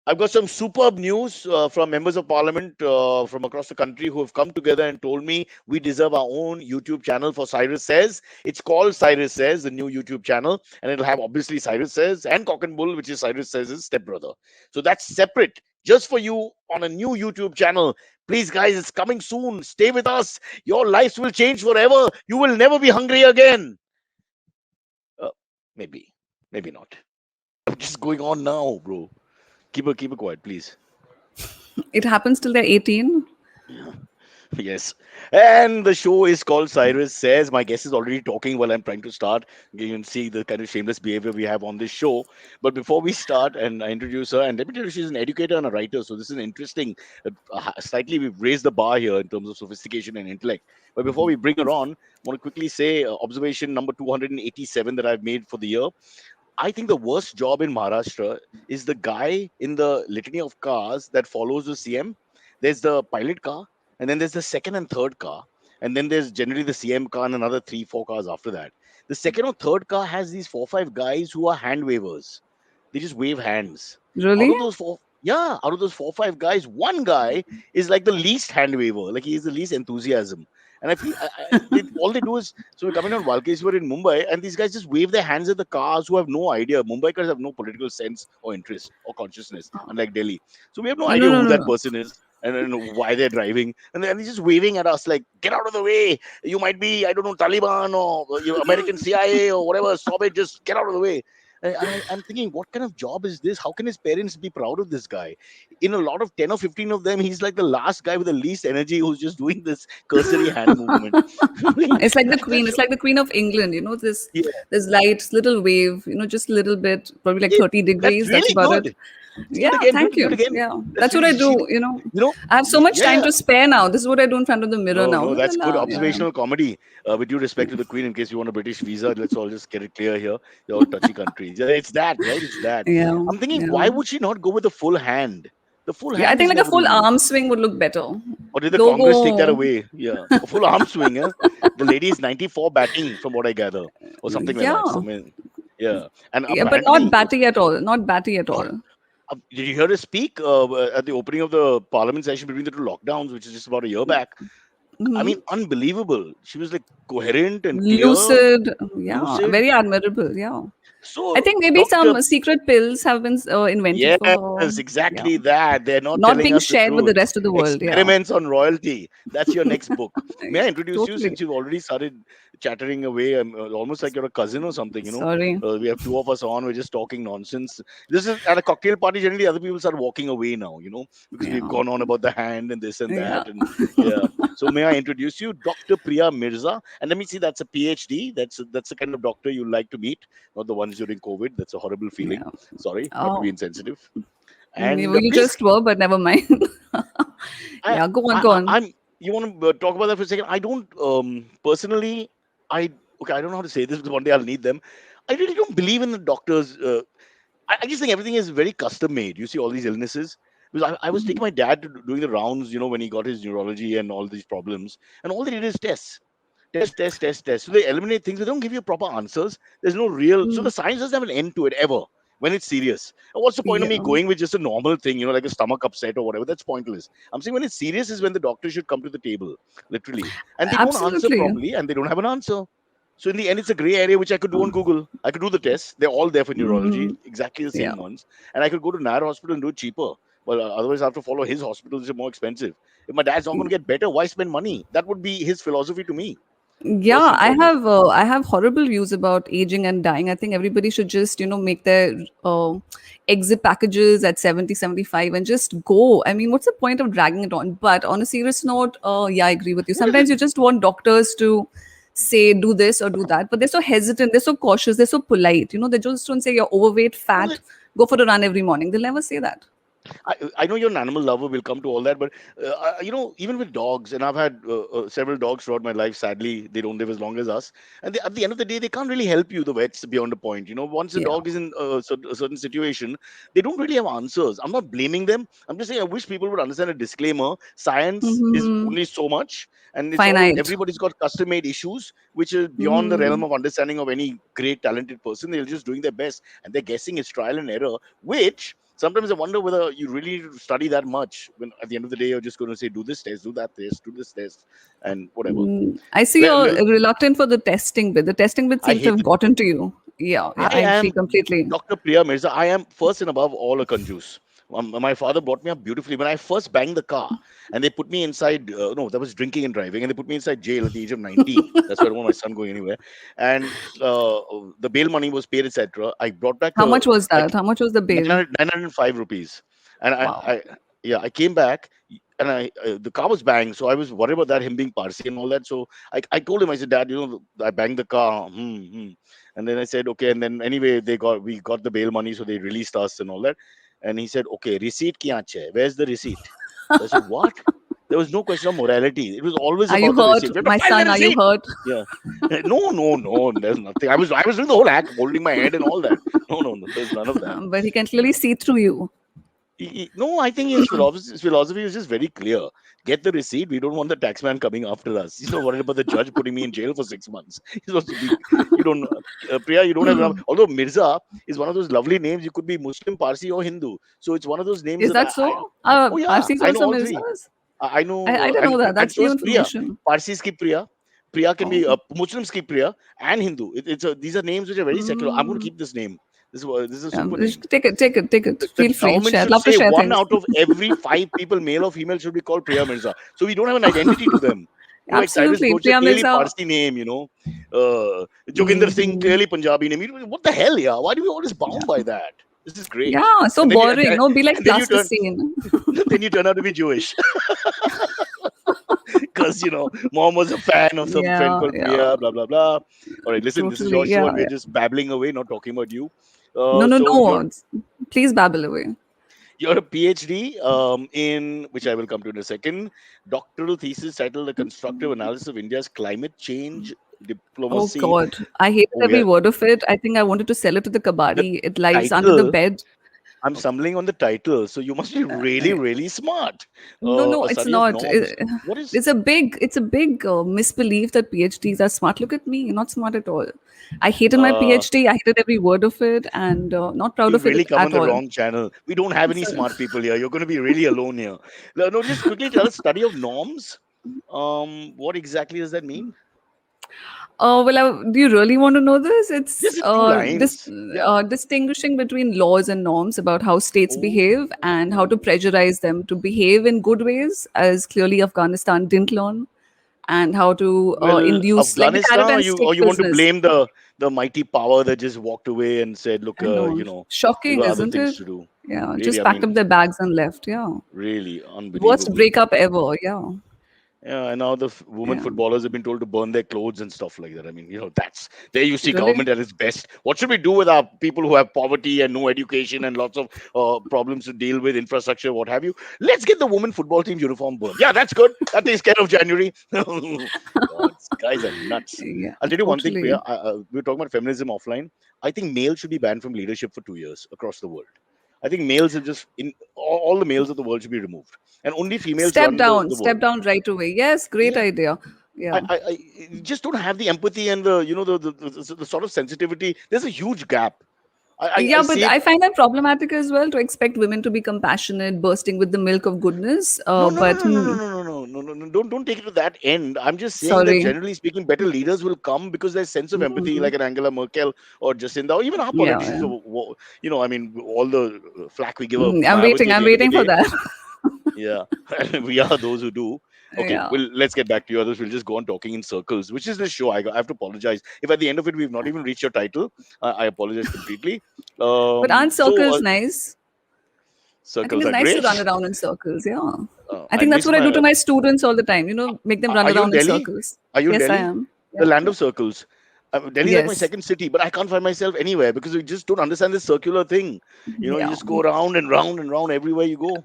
I've got some superb news from members of parliament from across the country who have come together and told me we deserve our own YouTube channel for Cyrus Says. It's called Cyrus Says, the new YouTube channel, and it'll have obviously Cyrus Says and Cock and Bull, which is Cyrus Says' stepbrother. So that's separate, just for you on a new YouTube channel. Please, guys, it's coming soon. Stay with us. Your lives will change forever. You will never be hungry again. Uh, maybe, maybe not. I'm just going on now, bro. Keep it quiet, please. It happens till they're 18. Yes. And the show is called Cyrus Says. My guest is already talking while I'm trying to start. You can see the kind of shameless behavior we have on this show. But before we start, and I introduce her, and let me tell you, she's an educator and a writer. So this is interesting. Slightly, we've raised the bar here in terms of sophistication and intellect. But before we bring her on, I want to quickly say observation number 287 that I've made for the year. I think the worst job in Maharashtra is the guy in the litany of cars that follows the CM. There's the pilot car, and then there's the second and third car, and then there's generally the CM car and another three, four cars after that. The second or third car has these four, five guys who are hand wavers. They just wave hands. Out Really? of those four, yeah, out of those four, five guys, one guy is like the least hand waver. Like he is the least enthusiasm. And I feel all they do is so we're coming on Valkeswar in Mumbai, and these guys just wave their hands at the cars who have no idea. Mumbaikars have no political sense or interest or consciousness, unlike Delhi. So we have no No, no, idea no, who no, that no. person is and why they're driving. And they're just waving at us like, get out of the way. You might be, I don't know, Taliban or American CIA or whatever. Stop it. Just get out of the way. I'm thinking, what kind of job is this? How can his parents be proud of this guy? In a lot of 10 or 15 of them, he's like the last guy with the least energy who's just doing this cursory hand movement. It's like the That queen. It's show, like the queen of England. yeah, This light little wave. Just a little bit, probably like it, 30 that's degrees. That's really about it. good. Do it Yeah, again. thank Do it you. again. Yeah, That's that's what really, I she, do. you know, I have so much yeah, time yeah. to spare now. This is what I do in front of the mirror No, now. no, La, that's la, good la. Yeah, observational comedy. With due respect to the Queen, in case you want a British visa, let's all just get it clear here. You're a touchy country. Yeah, it's that, right? It's that. yeah, I'm thinking, yeah. why would she not go with the full hand? The full Yeah, I hand think is like a more full real. arm swing would look better. Or did the Congress take that Logo. away? Yeah, a full arm swing. Eh? The lady is 94 batting, from what I gather, or something like that. Yeah, Something, yeah. And yeah, but not apparently, batty at all. Not batty at not. all. Did you hear her speak at the opening of the Parliament session between the two lockdowns, which is just about a year back? I mean, unbelievable. She was like coherent and clear, Lucid. Yeah, lucid. very admirable. Yeah. I So, think maybe Doctor, some secret pills have been invented for yes, her. Yeah. exactly that. They're not Not telling being us the shared with the truth. rest of the world. Yeah. Experiments on royalty. That's your next book. May I introduce you Totally. since you've already started chattering away? Almost like you're a cousin or something. Sorry. We have two of us on. We're just talking nonsense. This is at a cocktail party. Generally, other people start walking away now, because we've Yeah. gone on about the hand and this and Yeah. that. And yeah. So may I introduce you, Dr. Priya Mirza? And let me see, that's a PhD. That's the kind of doctor you like to meet, not the ones during COVID. That's a horrible feeling. Yeah. Sorry, not to be Oh, insensitive. And you please, just were, but never mind. I, Yeah, go on, I, go I on. I'm. You want to talk about that for a second? I don't personally. I okay. I don't know how to say this because one day I'll need them. I really don't believe in the doctors. I just think everything is very custom made. You see all these illnesses. Because I was taking my dad to doing the rounds, when he got his neurology and all these problems, and all they did is tests. Test, test, test, test. So they eliminate things. They don't give you proper answers. There's no real. So the Mm, science doesn't have an end to it ever when it's serious. And what's the point of yeah, me going with just a normal thing, like a stomach upset or whatever? That's pointless. I'm saying when it's serious is when the doctor should come to the table, literally. And they don't answer absolutely. properly and they don't have an answer. So in the end, it's a gray area which I could do on Google. I could do the tests. They're all there for neurology, Mm, exactly the yeah. same ones. And I could go to Nair Hospital and do it cheaper. Well, otherwise I have to follow his hospitals, which are more expensive. If my dad's not going to get better, why spend money? That would be his philosophy to me, first Yeah, and foremost. I have horrible views about aging and dying. I think everybody should just, make their exit packages at 70, 75, and just go. I mean, what's the point of dragging it on? But on a serious note, yeah, I agree with you. What is it? Sometimes you just want doctors to say do this or do that, but they're so hesitant, they're so cautious, they're so polite. They just don't say you're overweight, Well, fat, go for a run every morning. They'll never say that. I know you're an animal lover. We'll come to all that, but even with dogs, and I've had several dogs throughout my life. Sadly, they don't live as long as us, and at the end of the day, they can't really help you. The vets beyond a point. Once the Yeah. dog is in a certain situation, they don't really have answers. I'm not blaming them. I'm just saying I wish people would understand a disclaimer. Science is Hmm. only so much, and it's all Finite. everybody's got custom-made issues, which is beyond the realm Hmm. of understanding of any great talented person. They're just doing their best, and they're guessing it's trial and error, which sometimes I wonder whether you really need to study that much. When at the end of the day, you're just going to say, "Do this test, do that test, do this test," and whatever. I see Le- you're le- reluctant for the testing bit. The testing bit I seems to hate have it. gotten to you. Yeah, yeah, I I agree am completely. Dr. Priya Mirza. I am first and above all a conjuice. My father brought me up beautifully. When I first banged the car and they put me inside, no, that was drinking and driving, and they put me inside jail at the age of 19. That's why I don't want my son going anywhere. And the bail money was paid, etc. I brought back How much was I, that? How much was the bail? 905 rupees. And Wow. yeah, I came back and the car was banged. So I was worried about that, him being Parsi and all that. So I told him, I said, Dad, I banged the car. And then I said, okay. And then anyway, we got the bail money. So they released us and all that. And he said, okay, receipt kya hai? Where's the receipt? So I said, what? There was no question of morality. It was always Are you about the hurt? receipt. We have to My file the son, are you receipt. hurt? Yeah. No, no, no. There's nothing. I was doing the whole act, holding my head and all that. No, no, no. There's none of that. But he can clearly see through you. No, I think his philosophy is just very clear. Get the receipt. We don't want the taxman coming after us. He's not worried about the judge putting me in jail for 6 months. He's supposed to be. You don't, Priya. You don't have enough. Although Mirza is one of those lovely names. You could be Muslim, Parsi, or Hindu. So it's one of those names Is that that I so? oh yeah, Parsis I know also all three. Mirzas? I know, I didn't know that. and That's so new is Priya. information. Parsis ki Priya. Priya can be Oh. Muslims ki Priya and Hindu. These are names which are very secular. I'm going to Mm. keep this name. This is a Yeah, super just name. take it, take it, take it. The Feel free. government Share. should Love to say share one things. out of every five people, male or female, should be called Priya Mirza. So we don't have an identity to them. Like Cyrus Absolutely. Boche, Priya clearly Mirza. Parsi name, Joginder Singh, Mhm. clearly Punjabi name. What the hell, yeah? Why do we always bound by that? This is great. Yeah, so And then you, boring. No, be like and then you turn, plasticine. then you turn out to be Jewish because mom was a fan of some friend Yeah, called yeah, Priya, blah blah blah. All right, listen, this is your totally. show, Yeah, and we're yeah. just babbling away, not talking about you. No, no, So no. Please babble away. you're a PhD in which I will come to in a second. Doctoral thesis titled "The Constructive Analysis of India's Climate Change Oh Diplomacy." God, I hated Oh every yeah, word of it. I think I wanted to sell it to the the kabadi. It lies under the title. bed. I'm stumbling on the title, so you must be really, really smart. No, no, A it's study of not. norms. What is? It's a big misbelief that PhDs are smart. Look at me, not smart at all. I hated my Uh, PhD. I hated every word of it, and not proud you've of really it come on at the all. wrong channel. We don't have any So, smart people here. You're going to be really alone here. No, no, just quickly tell us study of norms. What exactly does that mean? do you really want to know this? Just It's in two lines. Yeah. distinguishing between laws and norms about how states behave and how to Oh. pressurize them to behave in good ways, as clearly Afghanistan didn't learn, and how to Well, induce like the carrot Afghanistan, or and you or stick you want to business. blame the mighty power that just walked away and said, "Look, I know, we shocking, got other isn't things it? to do." Yeah, Really, just I packed up mean, their bags and left. Yeah, really worst unbelievable. breakup ever. Yeah, Yeah, and now the women yeah, footballers have been told to burn their clothes and stuff like that. I mean, that's there you see really. government at its best. What should we do with our people who have poverty and no education and lots of problems to deal with, infrastructure, what have you? Let's get the women football team uniform burned. Yeah, that's good. That takes care of January. God, guys are nuts. Yeah, I'll tell you one thing, Priya. totally. We were talking about feminism offline. I think males should be banned from leadership for 2 years across the world. I think males are just in all the males of the world should be removed, and only females run the Step world. down right away. Yes, great Yeah. idea. Yeah. I you just don't have the empathy and the the sort of sensitivity. There's a huge gap. I Yeah, but see it. I find that problematic as well to expect women to be compassionate, bursting with the milk of goodness. No, no, no, But no, no, no, no, no, no, no, no. Don't take it to that end. I'm just saying that sorry. generally speaking, better leaders will come because there's sense of empathy, Mm, like an Angela Merkel or Jacinda, or even our yeah, politicians. yeah. I mean, all the flack we give a I'm waiting. Mayawati at I'm the end of the waiting for day. that. Yeah, we are those who do. Okay, Yeah. well, let's get back to you. Others, we'll just go on talking in circles, which is the show. I have to apologize if at the end of it we've not even reached your title. I apologize completely. But aren't So circles nice? I think circles it's are nice to run great. around in circles. Yeah. I I think that's miss what I do to my. my students all the time. Make them run Are you in around in Delhi? circles. Are you in Yes, I Delhi? am. The Yeah. land Yeah. of circles. Delhi is like my Yes. second city, but I can't find myself anywhere because we just don't understand this circular thing. You Yeah. just go round and round and round everywhere you go.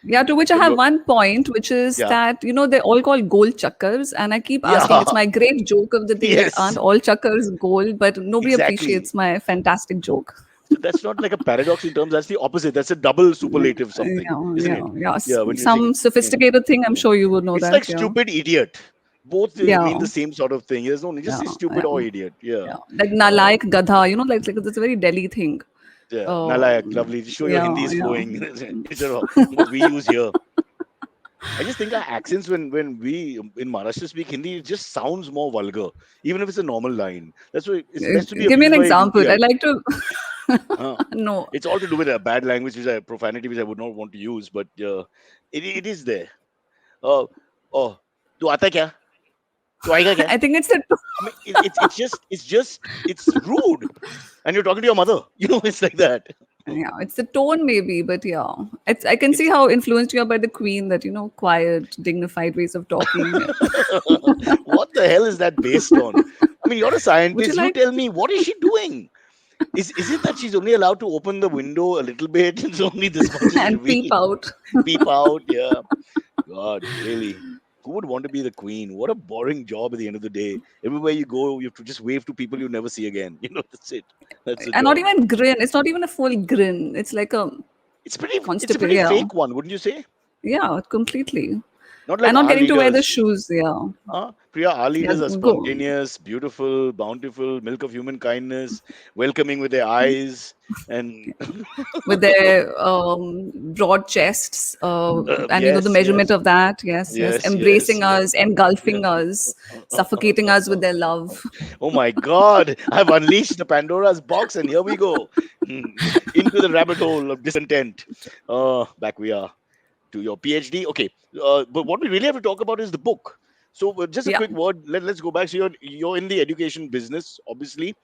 Yeah, to which I But have you, one point, which is yeah, that, they're all called goal chuckers. And I keep asking, yeah, it's my great joke of the day that aren't yes, all chuckers goal, but nobody exactly. appreciates my fantastic joke. So that's not like a paradox in terms. That's the opposite. That's a double superlative something, Yeah, isn't yeah, it? yeah. Yeah. When you're saying, Some sophisticated thing, I'm yeah. sure you would know It's like that. Yeah. stupid idiot. Both mean Yeah, the same sort of thing. There's no just yeah, say stupid yeah, or idiot. Yeah. yeah. Like Uh, nalaik gadha, like it's a very Delhi thing. Yeah, nalayak, Um, lovely. Show your yeah, Hindi is yeah. flowing instead of what we use here. I just think our accents when we in Maharashtra speak Hindi, it just sounds more vulgar, even if it's a normal line. That's why it's best to be Give me abused an by a example. UPI. I'd like to. Huh. No. It's all to do with a bad language, profanity, which I would not want to use, but it is there. Uh, oh, tu aata kya? Tu aayega kya? I think it's the I mean, it's rude, and you're talking to your mother. It's like that. yeah, it's the tone maybe, but yeah, it's I can see It's how influenced you are by the Queen. That quiet, dignified ways of talking. what the hell is that based on? I mean, you're a Would you scientist. You like tell me, what is she doing? Is it that she's only allowed to open the window a little bit? It's only this much is and peep revealed. out? Peep out, yeah. God, really. Who would want to be the queen? What a boring job at the end of the day. Everywhere you go, you have to just wave to people you never see again. That's it. That's the And not job. even grin. It's not even a full grin. It's like a It's a constipated. pretty Yeah, fake one, wouldn't you say? yeah, completely. Not like And not our getting to wear the leaders. shoes. Yeah, Priya, our yeah, leaders are go spontaneous, beautiful, bountiful, milk of human kindness, welcoming with their eyes, and with their broad chests, and the yes, measurement yes, of that. Yes, yes, yes, yes, embracing yeah, us, yeah. engulfing us, suffocating us with their love. Oh my God, I've unleashed the Pandora's box, and here we go. Into the rabbit hole of discontent. Back we are to your PhD. Okay, but what we really have to talk about is the book. So just a Yeah. quick word. Let's go back. So you're in the education business, obviously,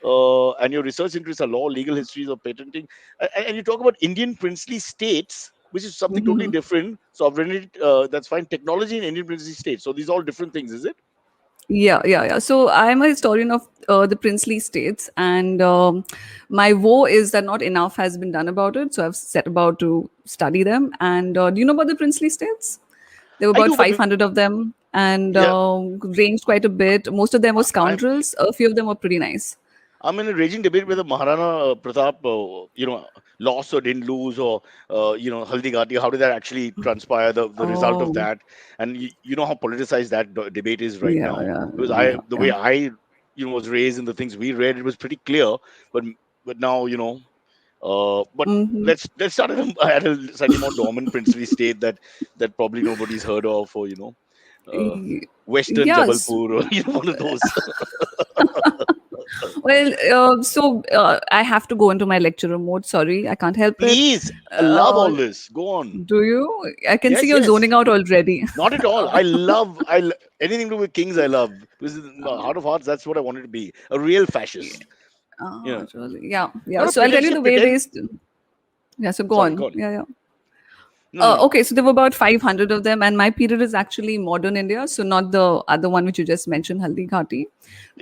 and your research interests are law, legal histories of patenting, and you talk about Indian princely states, which is something totally Mhm. different. Sovereignty, that's fine. Technology in Indian princely states. So these are all different things, is it? Yeah, yeah, yeah. So I'm a historian of the princely states, and my woe is that not enough has been done about it. So I've set about to study them. And do you know about the princely states? There were I about do, but 500 of them, and yeah, ranged quite a bit. Most of them were I'm scoundrels. A few of them were pretty nice. I'm in a raging debate whether Maharana Pratap, lost or didn't lose, or Haldi Ghati. How did that actually transpire? The result of Oh, that, and you know how politicized that debate is right yeah, now. yeah, Because yeah, the yeah. way I was raised and the things we read, it was pretty clear. But now but Hmm. let's start at a slightly more dominant princely state that probably nobody's heard of, or uh, Western Yes. Jabalpur, or one of those. Well, I have to go into my lecturer mode. Sorry, I can't help it. Please, I love Uh, all this. Go on. do you? I can see Yes, you're yes. zoning out already. Not at all. Anything to do with kings. I love, because in my heart of hearts, that's what I wanted to be, a real Yeah. fascist. Oh, really? Yeah, yeah. Not a So I'll tell you pretentious the way pretend. they. Yeah. So go Sorry, go on. on. Yeah, yeah. No, no, no. Okay, so there were about 500 of them, and my period is actually modern India, so not the other one which you just mentioned, Haldi Ghati.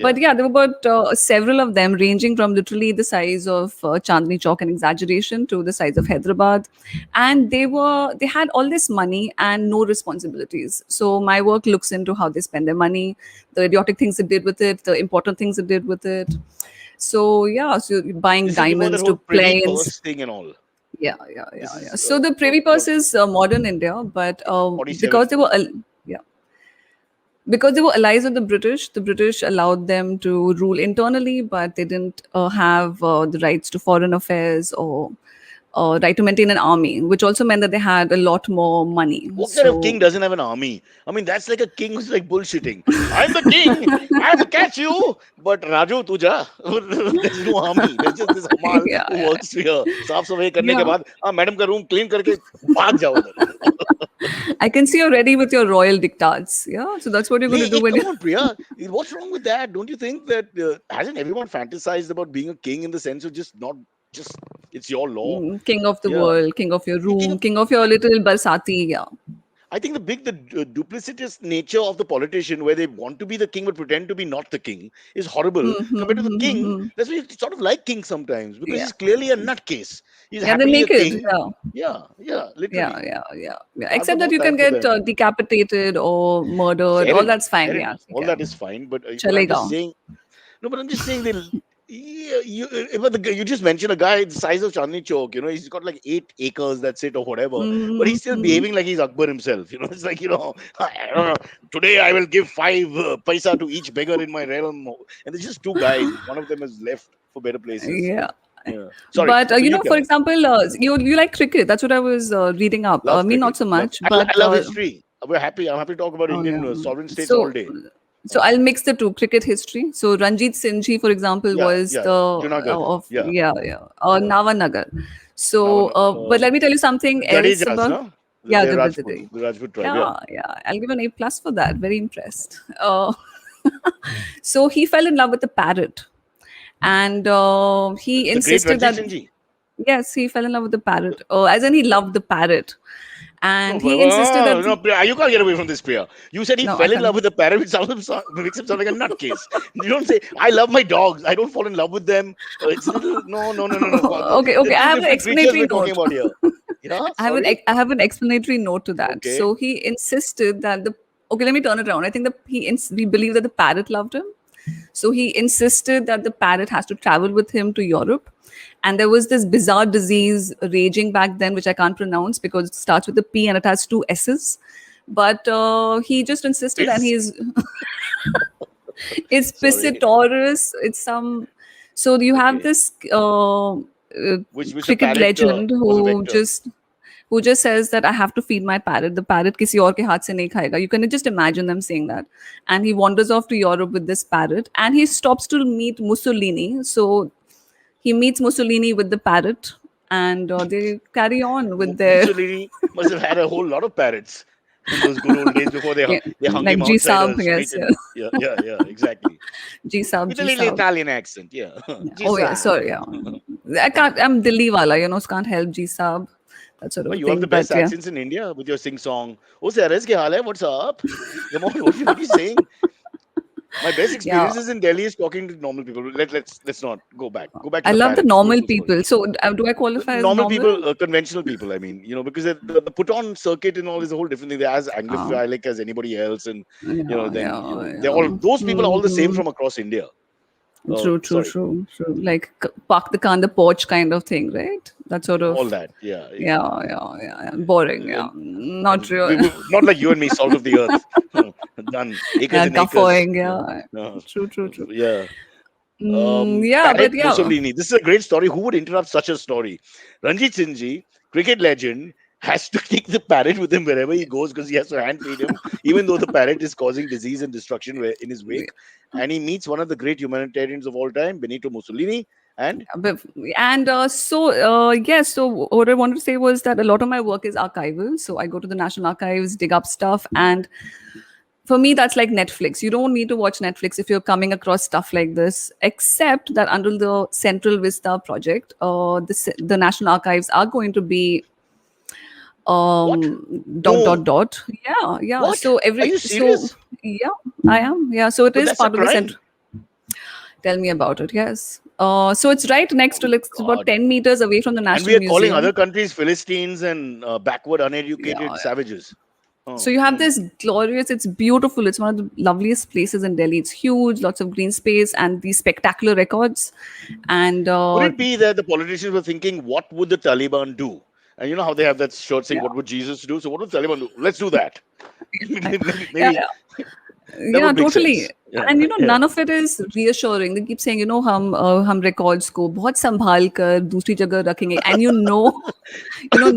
But Yeah. yeah, there were about several of them, ranging from literally the size of Chandni Chowk, an exaggeration, to the size of Hyderabad, and they had all this money and no responsibilities. So my work looks into how they spend their money, the idiotic things they did with it, the important things they did with it. So yeah, so buying This is before that diamonds whole to privy planes. purse thing and all. Yeah, yeah, This yeah, yeah. is So the Privy Purse is modern India, but because 47. they were, yeah, because they were allies of the British allowed them to rule internally, but they didn't have the rights to foreign affairs or right to maintain an army, which also meant that they had a lot more money. What kind of So king doesn't have an army? I mean, that's like a king who's like bullshitting. I'm the king. I will catch you. But Raju, tuja. There's no army. There's just this Hamal yeah, who yeah, works here. साफ सफाई करने के yeah. बाद madam का room clean करके भाग जाओ उधर. I can see you're ready with your royal dictats. Yeah, so that's what you're going to Hey, do hey, when come you on, Priya. What's wrong with that? Don't you think that hasn't everyone fantasized about being a king in the sense of just not just it's your law? king of the Yeah. world, king of your You think room, king of your little barsati. Yeah. I think the duplicitous nature of the politician, where they want to be the king but pretend to be not the king, is horrible compared to the king. Mm-hmm. That's why you sort of like king sometimes, because Yeah. he's clearly a nutcase. He's Yeah, they're happily a naked. king. Yeah. Yeah, yeah, Yeah, literally. yeah, yeah, yeah. I've got Except that no you can time for get them. decapitated or murdered. Fair All enough, that's fine. fair Yeah, enough. ठीक All है. that is fine, but I'm just चलेगा. saying. No, but I'm just saying they. Yeah, but you just mentioned a guy the size of Chandni Chowk. He's got like 8 acres. That's it, or whatever. But he's still Mm-hmm. behaving like he's Akbar himself. It's like I don't know, today I will give 5 paisa to each beggar in my realm. And there's just two guys. One of them has left for better places. Yeah. Yeah. Sorry. But So you for tell. example, you like cricket. That's what I was reading up. Love Me, cricket. not so Love. much, I but love history. We're happy. I'm happy to talk about oh yeah. Indian sovereign states all So, day. so I'll mix the two cricket history. So Ranjit Singh ji, for example, Yeah. was Yeah. the Junagadh. of Yeah. Yeah. Navanagar. So, Now, but let me tell you something else Jadejas, about no? yeah, They're the, Rajput, the Rajput tribe. Yeah. yeah. I'll give an A plus for that. Very impressed. So he fell in love with the parrot, and he The great insisted Ranjit that Singh ji. yes, he fell in love with the parrot. As in he loved the parrot, No, and he insisted that no, Priya, you can't get away from this, Priya. You said he no, I fell in love can't. with the parrot, which makes him sound like a nutcase. You don't say, I love my dogs. I don't fall in love with them. It's a little, no, no, no, no, no. Okay, They're okay. I two have an different creatures explanatory we're talking note. about here. Yeah, sorry. I have an explanatory note to that. Okay. So he insisted that the okay. Let me turn it around. I think we believe that the parrot loved him. So he insisted that the parrot has to travel with him to Europe. And there was this bizarre disease raging back then, which I can't pronounce because it starts with a P and it has two S's. But he just insisted, and Fizz. it's Sorry. Piscitorus. It's some. So you have Okay. this Which the cricket parrot legend was a vector. who just says that I have to feed my parrot. The parrot किसी और के हाथ से नहीं खाएगा. You can just imagine them saying that. And he wanders off to Europe with this parrot, and he stops to meet Mussolini. So he meets Mussolini with the parrot, and they carry on with their Mussolini must have had a whole lot of parrots in those good old days before yeah, they hung him like G outside Saab, a street. yes, And yeah. yeah, yeah, yeah, exactly. G Saab, With a G little Saab. Italian accent. Yeah. Ji Oh yeah, Saab. sorry, yeah. I can't. I'm Delhi wala, so can't help G Saab, that sort Oh, of you have thing. the best But yeah. accents in India with your sing song. Oh, Saras, ke haal hai? What's up? Come on, what are you saying? My best Yeah, experiences in Delhi is talking to normal people. Let's not go back. Go back to I the love the parrot. normal Beautiful story. people. So, do I qualify as Normal normal? people, conventional people. I mean, because the put on circuit and all is a whole different thing. They're as Uh, Anglophilic as anybody else, and yeah, then yeah, they're all yeah. those people are all the same Hmm. from across India. True, true, Sorry, true, true. Like park the car on the porch kind of thing, right? That sort all of that. Yeah, yeah. Boring, yeah. and, Not and we, real. we not like you and me, salt of the earth. Done acres Yeah, and acres. guffawing, Yeah, yeah. no, True, true, true. yeah. Yeah, Parrot but yeah. Mussolini. This is a great story. Who would interrupt such a story? Ranjit Singh ji, cricket legend, has to take the parrot with him wherever he goes because he has to hand feed him, even though the parrot is causing disease and destruction in his wake. And he meets one of the great humanitarians of all time, Benito Mussolini. And But- And yes, so what I wanted to say was that a lot of my work is archival. So I go to the National Archives, dig up stuff, and for me, that's like Netflix. You don't need to watch Netflix if you're coming across stuff like this, except that under the Central Vista project, the National Archives are going to be what? dot dot No. dot yeah What? so Are you serious? yeah, I am, yeah, so it But is that's a part of the crime. center. Tell me about it. Yes. So it's right next to, like, it's about God. 10 meters away from the And we National are calling Museum. other countries Philistines and backward, uneducated Yeah. savages. So Oh, you have this glorious, it's beautiful. It's one of the loveliest places in Delhi. It's huge, lots of green space, and these spectacular records. And Could it be that the politicians were thinking, what would the Taliban do? And you know how they have that shirt saying, yeah, what would Jesus do? So what would the Taliban do? Let's do that. yeah, Maybe that yeah, would make totally. sense. Yeah, And yeah. none of it is reassuring. They keep saying, हम records को बहुत संभाल कर दूसरी जगह रखेंगे, and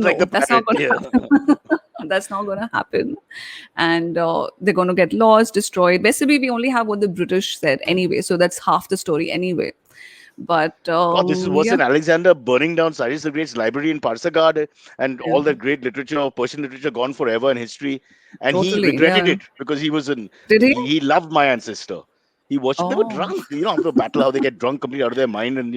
Like no, the that's not parrot. gonna Yeah. happen. That's not gonna happen, and they're gonna get lost, destroyed. Basically, we only have what the British said anyway, so that's half the story anyway. But God, this is worse yeah, than Alexander burning down Cyrus the Great's library in Parsagad and yeah, all that great literature of Persian literature gone forever in history. And he totally, regretted yeah. it because Did he? he loved my ancestor. He worshipped, they were Oh. drunk. After a battle, how they get drunk completely out of their mind. And,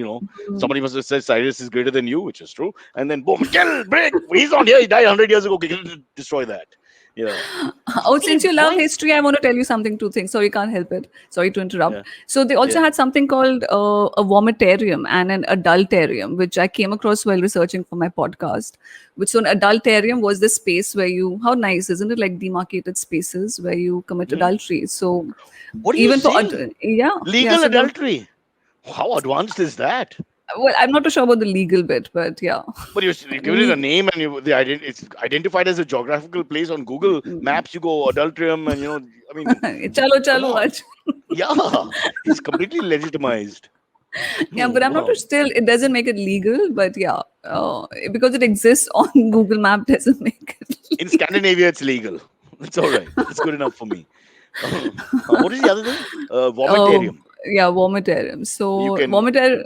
somebody must have said Cyrus is greater than you, which is true. And then, boom, kill, break. He's not here. He died 100 years ago. Destroy that. Yeah. Oh, I since mean, you love why? history, I want to tell you something, two things. Sorry, can't help it. Sorry to Yeah. interrupt. So they also Yeah. had something called a vomitarium and an adultarium, which I came across while researching for my podcast. Which, so an adultarium was the space where you, how nice, isn't it? Like demarcated spaces where you commit Hmm. adultery. So What are you even for, saying? yeah. Legal So the, adultery. How advanced is that? well, I'm not too sure about the legal bit, but yeah. But you're giving it a Le- name and it's identified as a geographical place on Google Maps. You go adulterium and, I mean, chalo, come chalo, on. Arjun. Yeah, it's completely legitimized. Yeah, but I'm not Wow. still. It doesn't make it legal, but yeah, because it exists on Google Map doesn't make it In legal. Scandinavia, it's legal. It's all right. That's good enough for me. What is the other thing? Oh, Vomitarium. yeah, vomitarium. You So can. vomitarium.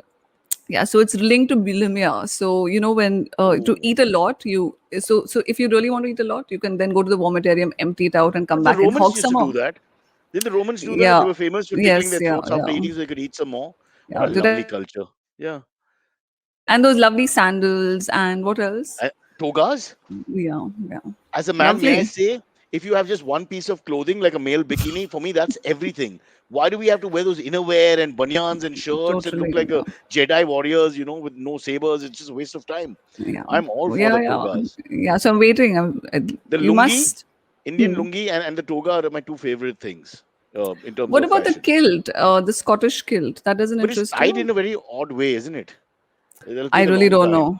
Yeah, so it's linked to bulimia. So when to Oh. eat a lot, so if you really want to eat a lot, you can then go to the vomitarium, empty it out, and come But the back and Romans hog used to some do more. that. Didn't the Romans do that? They Yeah. were famous for tickling Yes. their Yeah. throats after Yeah. eating so they could eat some more. What a Yeah. Did lovely I? culture. Yeah. And those lovely sandals and what else? Togas? Yeah. Yeah. As a man, may I Lovely. say, if you have just one piece of clothing, like a male bikini, for me, that's everything. Why do we have to wear those innerwear and banyans and shirts and look Totally. like a Jedi warriors, with no sabers? It's just a waste of time. Yeah. I'm all for Yeah. the Yeah. togas. Yeah. So I'm waiting. The You lungi, must. Indian Hmm. lungi, and the toga are my two favorite things in terms What of about the fashion. kilt? The Scottish kilt. That doesn't But it's interest tied you? in a very odd way, isn't it? It'll I take a really long don't time. know.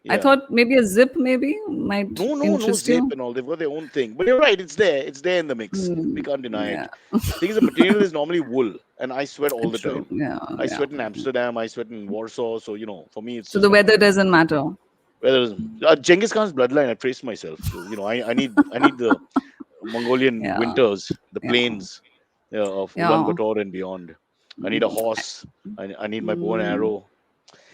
I Yeah. thought maybe a zip maybe might No, no, no interest zip you. and all. They've got their own thing. But you're right, it's there. It's there in the mix. We Hmm. can't deny Yeah. it. Thing is, the material is normally wool, and I sweat all the True. time. Yeah. I Yeah. sweat in Amsterdam. I sweat in Warsaw. So for me, it's So just the not weather good. doesn't matter. Whether Genghis Khan's bloodline, I traced myself. So I need the Mongolian Yeah. winters, the Yeah. plains of Yeah. Ulaanbaatar and beyond. I need a horse. I need my bow and Mm. arrow.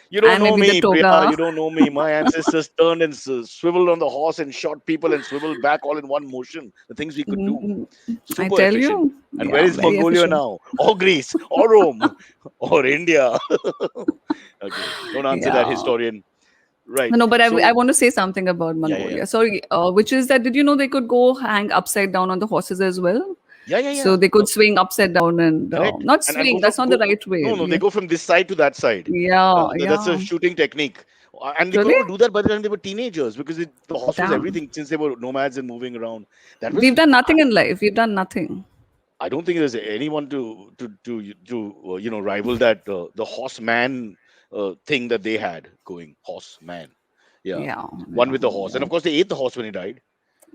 You don't And know maybe the me, Priya. toga. You don't know me. My ancestors turned and swiveled on the horse and shot people and swiveled back all in one motion. The things we could do. Mhm. I Super tell efficient. you. And where Yeah, is very Mongolia efficient. now? Or Greece? Or Rome? Or India? Okay. Don't answer that, Yeah. historian. Right. No, but I So, want to say something about yeah, yeah, yeah. Mongolia. Sorry, which is that did you know they could go hang upside down on the horses as well? Yeah, yeah, So yeah. they could swing upside down and Correct. not And swing. That's not the right way. no, no, they Yeah. go from this side to that side. Yeah. That's a Yeah. shooting technique. And they could Really? all do that by the time they were teenagers because the horse was Damn. everything since they were nomads and moving around. That was We've done nothing in life. We've done nothing. I don't think there's anyone to rival that the horseman thing that they had going. Horseman, yeah, Yeah. one Yeah. with the horse, and Yeah. of course they ate the horse when he died.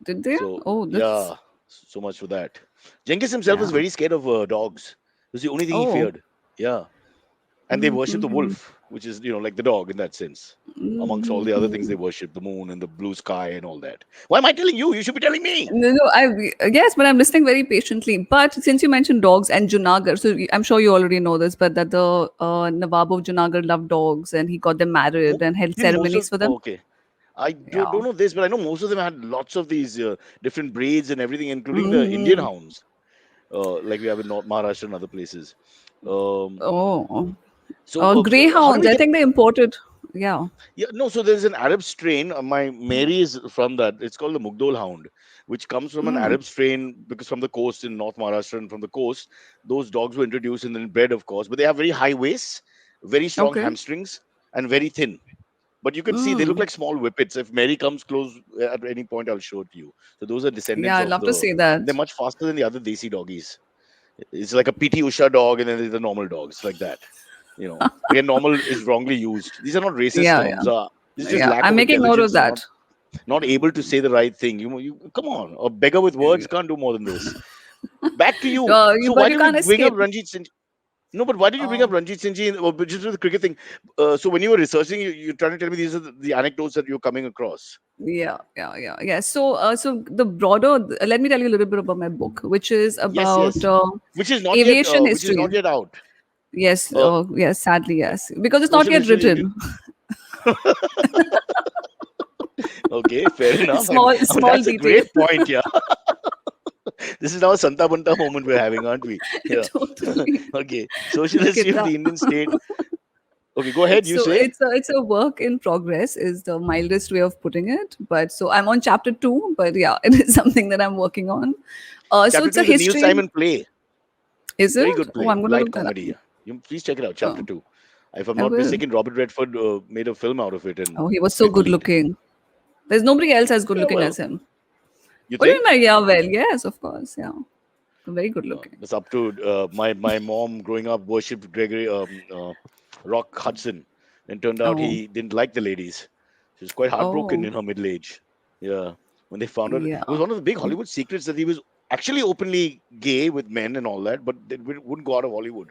Did they? So Oh, that's. yeah, so much for that. Genghis himself was Yeah. very scared of dogs. It was the only thing he Oh. feared. Yeah, and they worship the Mm-hmm. wolf, which is like the dog in that sense. Amongst all the other things they worship, the moon and the blue sky and all that. Why am I telling you? You should be telling me. No, no, yes, but I'm listening very patiently. But since you mentioned dogs and Junagadh, so I'm sure you already know this, but that the Nawab of Junagadh loved dogs and he got them Mo- married and held Didn't most ceremonies of for them. okay. I don't Yeah. know this, but I know most of them had lots of these different breeds and everything, including the Indian Hmm. hounds, like we have in North Maharashtra and other places. Um, Oh, so, how do greyhounds. we I get? think they imported. Yeah. Yeah, no. So there's an Arab strain. My Mary is from that. It's called the Mugdol Hound, which comes from an Mm. Arab strain because from the coast in North Maharashtra and from the coast, those dogs were introduced and then bred, of course. But they have very high waists, very strong Okay. hamstrings, and very thin. But you can see they look Mm. like small whippets. If Mary comes close at any point, I'll show it to you. So those are Yeah, descendants I'd of love to the. see They're that. much faster than the other desi doggies. It's like a PT Usha dog, and then there's the normal dogs like that. Again, normal is wrongly used. These are not racist Yeah, yeah, terms. This is just yeah. lack I'm of making note of intelligence and not that. not able to say the right thing. You come on, a beggar with words can't do more than this. Back to you. So But why you did we can't bring up escape. Ranjit Singh? No, but why did you bring up Um, Ranjit Singh ji just with the cricket thing? So when you were researching, you're trying to tell me these are the anecdotes that you're coming across. Yeah, yeah, yeah, yeah. So the broader, let me tell you a little bit about my book, which is Yes, about yes. Which is aviation not history. yet out. Yes, Uh, yes, sadly, yes, because it's not Social yet history. written. Okay, fair enough. Small, I mean, small that's a detail. great point. Yeah, this is now a Santa Banta moment we're having, aren't we? Yeah. Totally. Okay. Social Look history at of that. the Indian state. Okay, go ahead. You So say it's a work in progress is the mildest way of putting it. But so I'm on chapter 2, but yeah, it is something that I'm working on. So chapter it's two a is a Neil history. Simon play. Is Very it? good Oh, play, I'm gonna light look that up. comedy. You please check it out. Chapter Oh, two. If I'm I not will. mistaken, Robert Redford made a film out of it and Oh, he was so with the good lead. looking. There's nobody else as good Yeah, looking well, as him. you What do you think? mean? Yeah, well, yes, of course. Yeah. Very good looking. That's up to my mom growing up worshipped Gregory Rock Hudson, and turned out Oh, he didn't like the ladies. She was quite heartbroken oh, in her middle age. Yeah, when they found out, it yeah. was one of the big Hollywood secrets that he was actually openly gay with men and all that, but they wouldn't go out of Hollywood.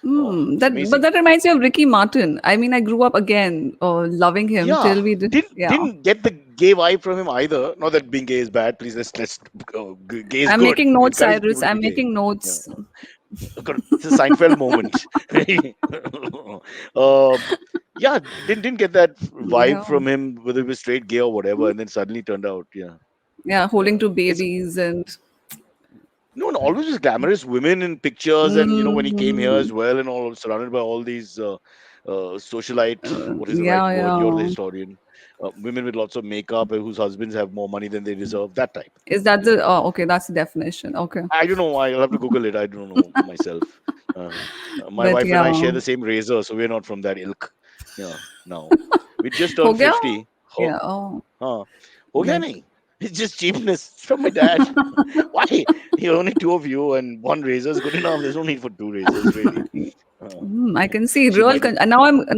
Hmm. It's But amazing. that reminds me of Ricky Martin. I mean, I grew up again loving him Yeah, till we did. didn't Yeah. didn't get the gay vibe from him either. Not that being gay is bad. Please let's gay is I'm good. making We notes, encourage Cyrus. people to be I'm gay. making Yeah, notes. it's a Seinfeld moment. uh, yeah, didn't get that vibe Yeah. from him, whether it was straight gay or whatever, and then suddenly turned out, yeah, Yeah. Holding two it's babies and. no, and always was glamorous women in pictures, and when he came here Mm, as well, and all surrounded by all these socialite. What is the right yeah. word? You're the Yeah. historian. Women with lots of makeup and whose husbands have more money than they deserve. That type. Is that the? Oh, okay. That's the definition. Okay. I don't know. I'll have to Google it. I don't know myself. Uh, my But wife and I yeah. share the same razor, so we're not from that ilk. Yeah. Now we just हो turned गया? 50. Yeah. Oh. Huh. हो गया Like. नहीं? It's just cheapness. It's from my dad. Why? You're only two of you, and one razor is good enough. There's no need for two razors, really. Uh, I can see she real. might.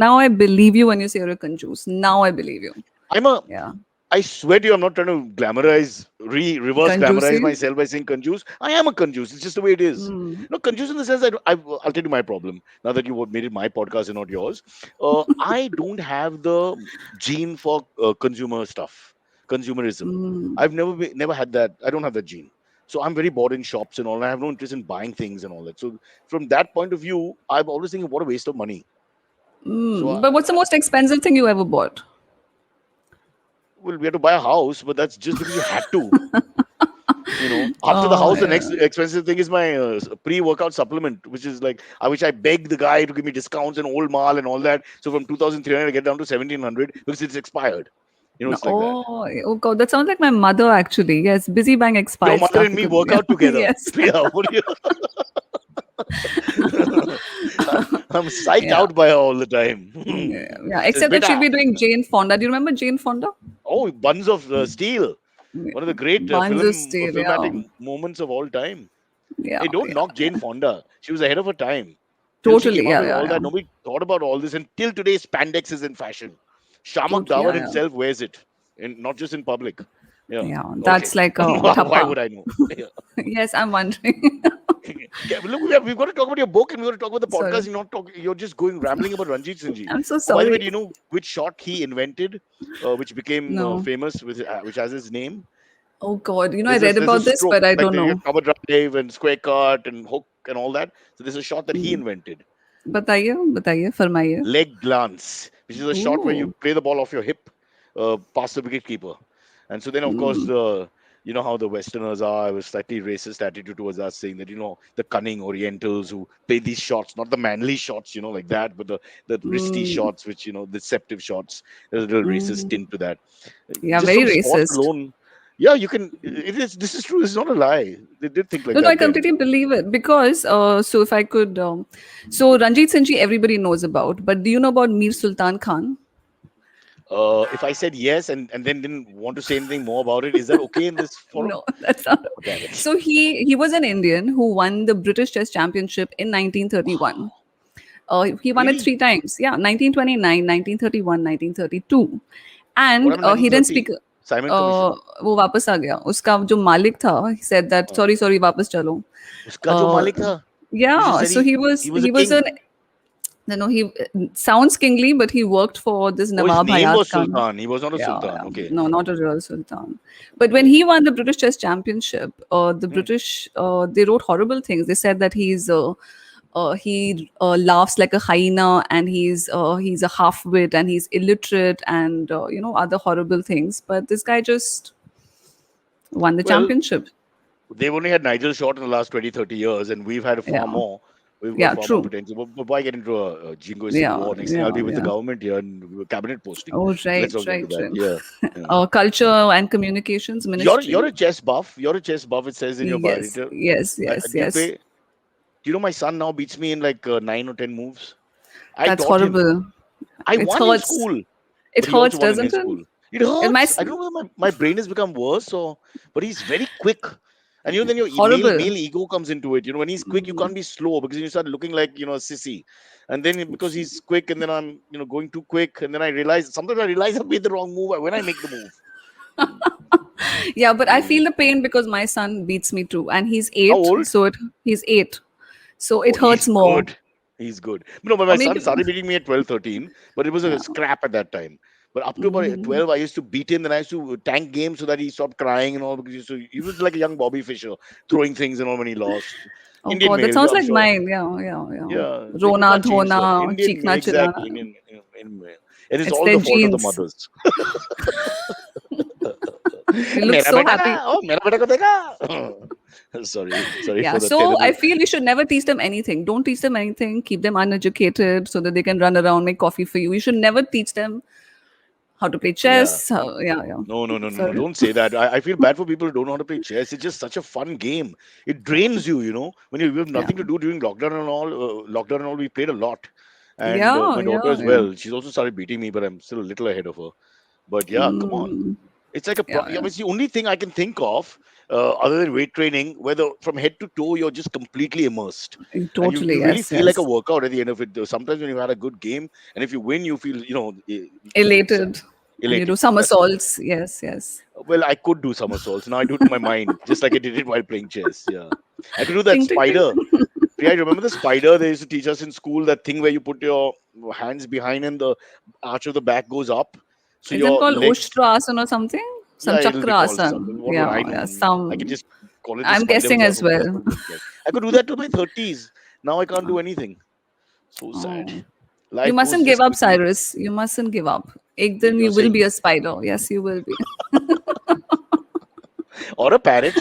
Now I believe you when you say you're a conjuice. Now I believe you. I'm a. Yeah. I swear to you, I'm not trying to glamorize, reverse glamorize Conjuicy. myself by saying conjuice. I am a conjuice. It's just the way it is. Mm. No, conjuice in the sense that I'll tell you my problem. Now that you made it my podcast and not yours, I don't have the gene for consumer stuff, consumerism. Mm. I've never had that. I don't have that gene. So I'm very bored in shops and all. And I have no interest in buying things and all that. So from that point of view, I'm always thinking, what a waste of money. So But what's the most expensive thing you ever bought? well, we had to buy a house, but that's just because you had to. After the Oh house, the yeah. next expensive thing is my pre-workout supplement, which is like which I beg the guy to give me discounts and old mall and all that. So from 2,300 I get down to 1,700 because it's expired. It's like that. Oh God, that sounds like my mother actually. Yes, busy buying Your expired mother stuff and me because work yeah. out together. Yes. Yeah, what do you? I'm psyched Yeah. out by her all the time. Yeah. Yeah. Says, Except that she'll beta, be doing Jane Fonda. Do you remember Jane Fonda? oh, buns of steel. One of the great Buns of Steel. filmatic Yeah. moments of all time. Yeah. Hey, don't Yeah. knock Jane Fonda. She was ahead of her time. Till she Totally. came out Yeah. with Yeah. all Yeah. that, nobody thought about all this. Until today, spandex is in fashion. Shamak Totally. Dawar Yeah. Yeah. himself wears it, and not just in public. Yeah. Yeah. Okay. That's like a Why thappa. would I know? Yeah. Yes, I'm wondering. Yeah, look, we've got to talk about your book and we've got to talk about the podcast. Sorry. You're not talking. You're just going rambling about Ranjit Singh Ji. I'm so Oh, by the way, sorry. do you know which shot he invented, which became No. famous with which has his name? Oh God. I There's a read there's a about this, stroke but I like don't the know. cover drive and square cut and hook and all that. So there's a shot that he Hmm. invented. बताइए बताइए फरमाइए. Leg glance, which is a shot where you Ooh. play the ball off your hip, past the wicket keeper. And so then, of course, Mm. you know how the Westerners are, I was slightly racist attitude towards us, saying that the cunning Orientals who play these shots, not the manly shots, like that, but the wristy Mm. shots, which deceptive shots. There's a little racist Mm. tint to that. Yeah, Just very from sport racist. alone, yeah, you can. It is. This is true. It's not a lie. They did think like No, no, I that then. completely believe it because so if I could, so Ranjit Singh ji everybody knows about, but do you know about Mir Sultan Khan? If I said yes and then didn't want to say anything more about it, is that okay in this forum? No, that's not. Oh, damn it. So he was an Indian who won the British Chess Championship in 1931. He won it Really? three times. Yeah, 1929, 1931, 1932. What And happened in he didn't speak. 1930? Simon Commission. वो वापस आ गया उसका जो मालिक था he said that हाँ. sorry वापस चलो. उसका जो uh, मालिक था, you just yeah, said so he was a he was an king. no, he sounds kingly, but he worked for this Oh, his Nawab name Hayat was Khan. Sultan. He was not a Yeah, sultan. yeah, Okay. no, not a real sultan. But when he won the British Chess Championship, the Hmm. British they wrote horrible things. They said that he laughs like a hyena, and he's a half-wit, and he's illiterate, and other horrible things. But this guy just won the Well, championship. they've only had Nigel Short in the last 20, 30 years, and we've had far Yeah, more. We've got yeah, far more true. potential. But why get into a jingoistic Yeah, war? Next thing I'll yeah, be with the yeah. government here and cabinet posting. Oh, So let's not right, get into right, that. right. Yeah. Yeah. Culture and Communications You're Ministry. a chess buff. You're a chess buff. It says in your Yes, biodata. yes, yes, Do you yes. play? Do you know my son now beats me in like 9 or 10 moves? I That's taught him. horrible. I It won in hurts. school, It but he also hurts, won in doesn't his it? school. It And hurts. I don't know whether my brain has become worse or, but he's very quick. And then your horrible. male ego comes into it. When he's quick, you can't be slow because you start looking like a sissy. And then because he's quick, and then I'm going too quick, and then sometimes I realize I made the wrong move when I make the move. Yeah, but I Mm. feel the pain because my son beats me too, and he's How 8, old? so he's 8, so Oh, it he's hurts more. good. He's good. No, but Or my son maybe. started beating me at 12, 13, but it was a Yeah. scrap at that time. But up to about Mhm. 12, I used to beat him. Then I used to tank games so that he stopped crying and all because he was like a young Bobby Fischer, throwing things and all when he lost. Oh Indian God, that male, sounds I'm like sure. mine. Yeah, yeah, yeah. Yeah, you Rona can't change that. dhona, Indian, cheekna exactly, chillana. Indian male. And it's It's all their the fault of the genes. mothers. They look मेरा so बेटा happy. oh मेरा बेटा को देखा. Sorry Yeah, for the so I terrible. feel we should never teach them anything. Don't teach them anything. Keep them uneducated so that they can run around, make coffee for you. You should never teach them how to play Yeah. chess. Yeah, yeah. No, no, no, no, no. Sorry. Don't say that. I feel bad for people who don't know how to play chess. It's just such a fun game. It drains you, when you have Yeah. nothing to do during lockdown and all. Lockdown and all, we played a lot. And Yeah, my daughter yeah, as yeah. well. She's also started beating me, but I'm still a little ahead of her. But yeah, come on. Mm, It's like yeah, I mean, yeah. it's the only thing I can think of other than weight training, where from head to toe you're just completely immersed, and you, Totally, you really yes, feel like a yes. workout at the end of it. Though sometimes when you've had a good game, and if you win, you feel it's Elated. And you do elated. That's the word. somersaults. Yes, yes. Well, I could do somersaults. Now I do it in my mind, just like I did it while playing chess. Yeah, I could do that Ting, ting, ting. spider. Priya, you remember the spider they used to teach us in school? That thing where you put your hands behind and the arch of the back goes up, so Is that your called legs. Ushtrasana or something? Some Yeah, it'll be called Chakrasana. something. What would I Yeah, know? yeah. I can Some. just call it the I'm spider guessing because I as don't know. That's well. what it looks like. I could do that till my 30s. Now I can't do anything. So sad. Oh. You Life goes mustn't give just up, quickly. Cyrus. You mustn't give up. Ek din You're you will saying, be a spider. Yes, you will be. or a parrot,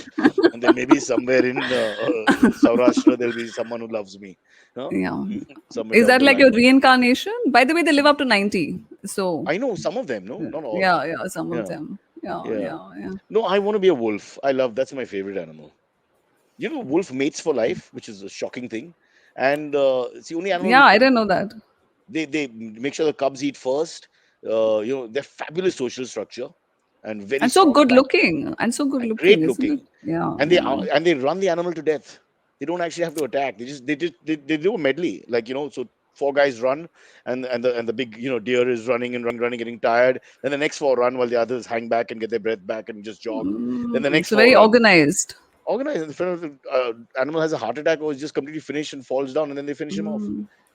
and then maybe somewhere in Saurashtra there'll be someone who loves me. Huh? Yeah. Somewhere Is down that the like your line. reincarnation? By the way, they live up to 90. So, I know some of them. No, not all. yeah, yeah, some of Yeah, them. Yeah, yeah. yeah, yeah. No, I want to be a wolf. I love. That's my favorite animal. Wolf mates for life, which is a shocking thing, and it's the only Yeah, animal. I didn't know that. They make sure the cubs eat first. They're fabulous social structure and very And so strong good pack looking. And so good and looking, great isn't it? looking. Yeah, And yeah. they run the animal to death. They don't actually have to attack. They do a medley, like so four guys run, and the big deer is running and running, getting tired. Then the next four run while the others hang back and get their breath back and just jog. Then the next So four very run. organized. Organized. In front of the animal has a heart attack or is just completely finished and falls down, and then they finish him off.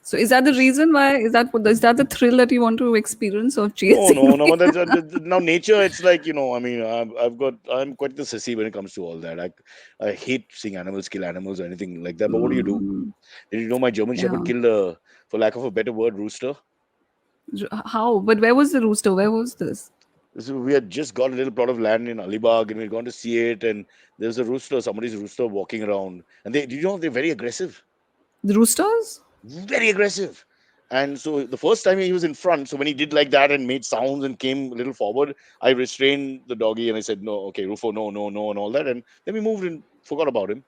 So is that the reason why? Is that the thrill that you want to experience of No, no, chasing no. me? But now nature. It's like I mean, I'm quite the sissy when it comes to all that. I hate seeing animals kill animals or anything like that. But what do you do? Did you know my German Yeah. Shepherd killed a, for lack of a better word, rooster? How? But where was the rooster? Where was this? So we had just got a little plot of land in Alibag and we'd gone to see it, and there's a rooster, somebody's rooster walking around, and they're very aggressive. The roosters? Very aggressive. And so the first time he was in front, so when he did like that and made sounds and came a little forward, I restrained the doggy and I said, "No, okay, Rufo, no, no, no," and all that. And then we moved and forgot about him.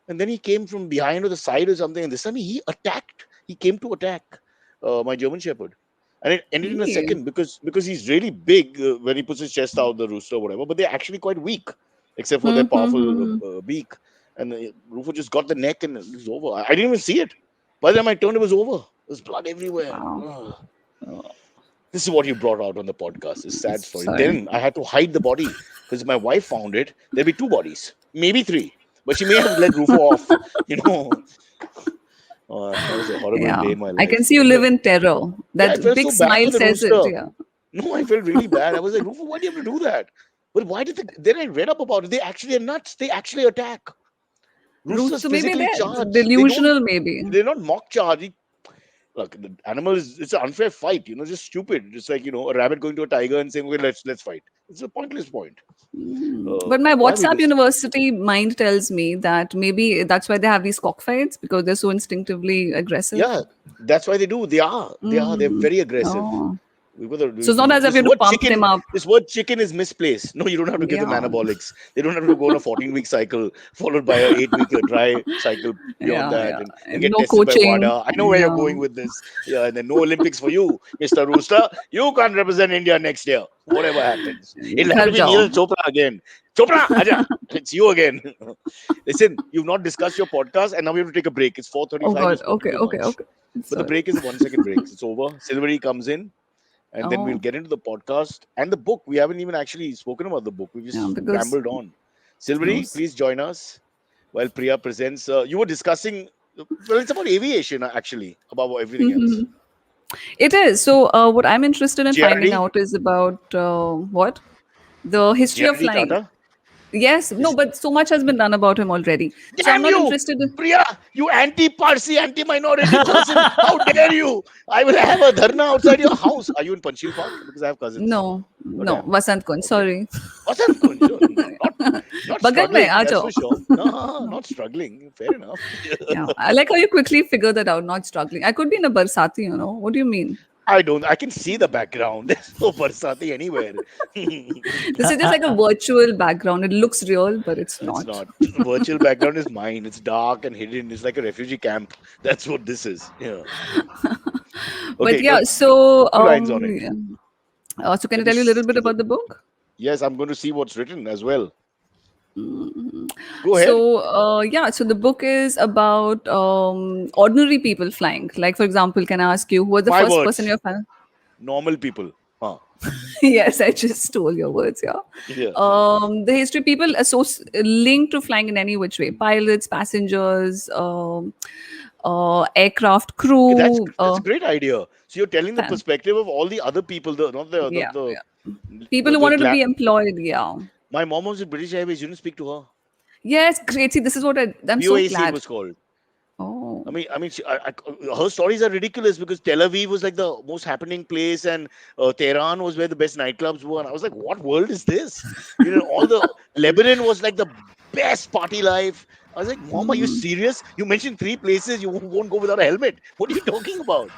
And then he came from behind or the side or something. And this time he attacked. He came to attack my German Shepherd. And it ended in a Hey. second because he's really big when he puts his chest out, the rooster or whatever. But they're actually quite weak, except for their powerful Mm-hmm. beak. And Rufo just got the neck and it was over. I didn't even see it. By the time I turned, it was over. There's blood everywhere. Wow. Ugh. This is what you brought out on the podcast. This sad story. Sorry. Then I had to hide the body because if my wife found it, there'd be two bodies, maybe three. But she may have let Rufo off. You know, that was a horrible Yeah. day in my I can life. see you live in terror. Yeah, I That felt big so bad smile for the says it. rooster. Yeah. No, I felt really bad. I was like, Rufo, why do you have to do that? But why did then I read up about it? They actually are nuts. They actually attack. Roosters Rooster, maybe physically they're charge. delusional, maybe. They're not mock charge. Look, the animal it's an unfair fight, just stupid. It's like, a rabbit going to a tiger and saying, okay, let's fight. It's a pointless point. But my Why we WhatsApp this? University mind tells me that maybe that's why they have these cockfights because they're so instinctively aggressive. Yeah, that's why they do. They're very aggressive. Oh. We've got to, So it's not as if this you have to word pump chicken. them up. This word chicken is misplaced. No, you don't have to give them Yeah. anabolics. They don't have to go on a 14-week cycle followed by a 8-week dry cycle beyond Yeah, that yeah. and And get no tested by coaching. WADA. I know where you're Yeah. going with this. Yeah, and then no Olympics for you, Mr. Rooster. You can't represent India next year. Whatever happens, it'll have Ghar to be jao. Neeraj Chopra again. Chopra, aja, it's you again. Listen, you've not discussed your podcast, and now we have to take a break. It's Oh 4:35. You've God. spoken Okay, too okay, much, okay. but the Sorry. break is a 1 second break. It's over. Silvery comes in and then we'll Oh, get into the podcast and the book. We haven't even actually spoken about the book. We've yeah, just because rambled on. Silvery, those. please join us while Priya presents. You were discussing. Well, it's about aviation actually, above everything else. Mhm. It is. So, what I'm interested in finding JRD, out is about what? The history of JRD flying. Tata. Yes, no, Is but so much has been done about him already. So I'm damn not you, interested in. Priya, you anti-Parsi, anti-minority person. How dare you? I will have a dharna outside your house. Are you in Panchil Park? Because I have cousins. No, Oh, no, damn. Vasant Kunj, Okay. sorry. Vasant Kunj, not Bagal mein, struggling, aa that's jao. for sure. No, No. not struggling. Fair enough. Yeah, I like how you quickly figure that out, not struggling. I could be in a Barsati, you know. What do you mean? I don't. I can see the background. There's no Barsati anywhere. This is just like a virtual background. It looks real, but it's It's not. not. Virtual background is mine. It's dark and hidden. It's like a refugee camp. That's what this is. Yeah. But Okay. yeah, so Few lines on it. yeah. So can I Let me tell you a little bit see the. about the book? Yes, I'm going to see what's written as well. Go ahead. So yeah, so the book is about ordinary people flying. Like for example, can I ask you who was the My first person words. you're fan? Normal people. Huh. Yes, I just stole your words. Yeah. Yeah. The history people linked to flying in any which way: pilots, passengers, aircraft Okay, crew. that's a great idea. So you're telling the Fan. perspective of all the other people, the not Yeah, yeah. People who the wanted to be employed. Yeah. My mom was in British Airways. You didn't speak to her. Yes, great. See, this is what I'm so VOAC it glad. was called. Oh. Her stories are ridiculous because Tel Aviv was like the most happening place, and Tehran was where the best nightclubs were. And I was like, "What world is this?" All the Lebanon was like the best party life. I was like, "Mom, are you serious? You mentioned three places you won't go without a helmet. What are you talking about?"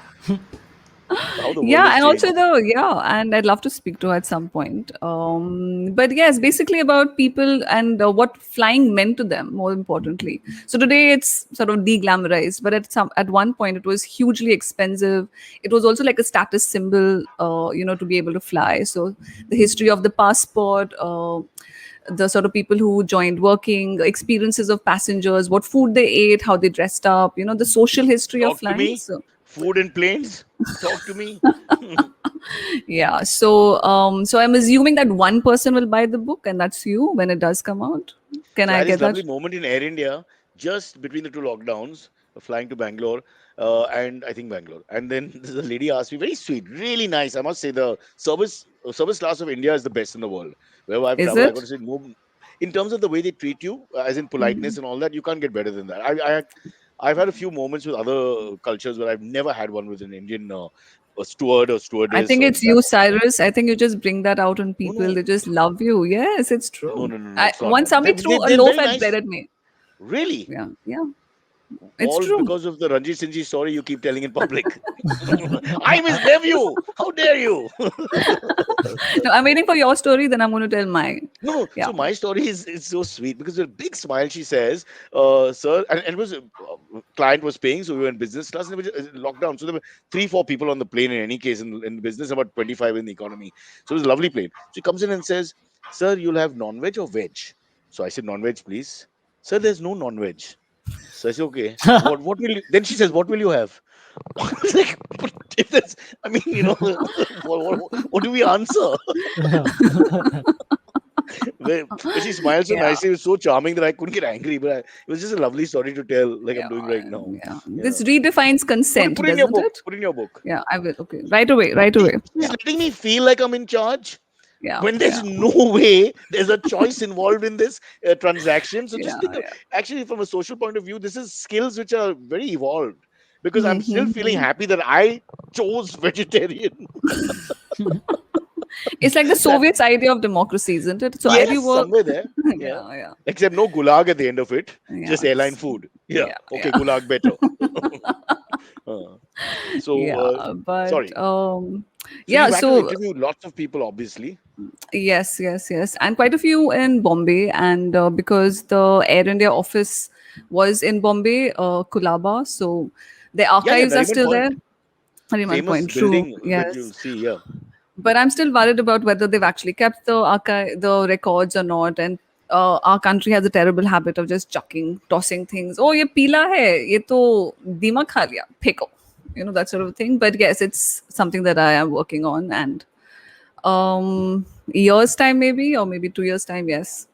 How the world Yeah, has and also changed. and I'd love to speak to her at some point. But yes, basically about people and what flying meant to them, more importantly. So today it's sort of deglamorized, but at one point it was hugely expensive. It was also like a status symbol, to be able to fly. So the history of the passport. The sort of people who joined working, experiences of passengers, what food they ate, how they dressed up, the social history of Talk to flying. me. So Food and planes. Talk to me. yeah. So I'm assuming that one person will buy the book, and that's you when it does come out. Can So I I had this get that? lovely moment in Air India just between the two lockdowns, flying to Bangalore, and I think Bangalore. And then the lady asked me, very sweet, really nice. I must say, the service class of India is the best in the world. Wherever I've Is traveled, I got it? to say, no, in terms of the way they treat you, as in politeness and all that, you can't get better than that. I've had a few moments with other cultures where I've never had one with an Indian a steward or I stewardess think or it's you, staff. Cyrus. I think you just bring that out on No, people. no, They just love you. Yes, it's no, true. no, no, no. It's not Once that. somebody threw a They're loaf very at bread nice. at me. Really? Yeah, yeah, it's All true. because of the Ranjit Singh ji story you keep telling in public. I'm his nephew. How dare you? No, I'm waiting for your story. Then I'm going to tell mine. No, Yeah. so my story is so sweet because with a big smile she says, "Sir," and it was client was paying, so we were in business class and it was lockdown. So there were 3, 4 people on the plane in any case in business, about 25 in the economy. So it was a lovely plane. She comes in and says, "Sir, you'll have non-veg or veg?" So I said, "Non-veg, please." "Sir, there's no non-veg." So I said, "Okay, what will you?" Then she says, "What will you have?" I was like, but if that's, I mean, what do we answer? But she smiled so Yeah. nicely. It was so charming that I couldn't get angry. It was just a lovely story to tell, like I'm Yeah. doing right now. Yeah. Yeah. This redefines consent, Put in your doesn't book. it? Put in your book. Yeah, I will. Okay. Right away. Right See, away. she's Yeah. letting me feel like I'm in charge Yeah. when there's Yeah. no way there's a choice involved in this transaction. So just Yeah. think of, Yeah. actually, from a social point of view, this is skills which are very evolved because I'm still feeling Mm-hmm. happy that I chose vegetarian. It's like the That Soviets' idea of democracy, isn't it? So either you Yes, work. somewhere there. Yeah. Yeah. Yeah. Except no gulag at the end of it. Yeah. Just airline food. Yeah. Yeah. Okay, Yeah. gulag better. Uh, so, Yeah. But sorry. So yeah. you've had to So interview lots of people, obviously. yes, yes, yes, and quite a few in Bombay, and because the Air India office was in Bombay, Kulaba, so the Yeah, yeah, archives are Nariman still there. Point. Nariman Famous Point, true. building that Yes, you'll see. Yeah. but I'm still worried about whether they've actually kept the archive, the records or not. And our country has a terrible habit of just chucking, tossing things. Oh, ye pila hai, ye to dima kha liya, pheko. That sort of thing. But yes, it's something that I am working on, and years time maybe, or maybe 2 years time. Yes.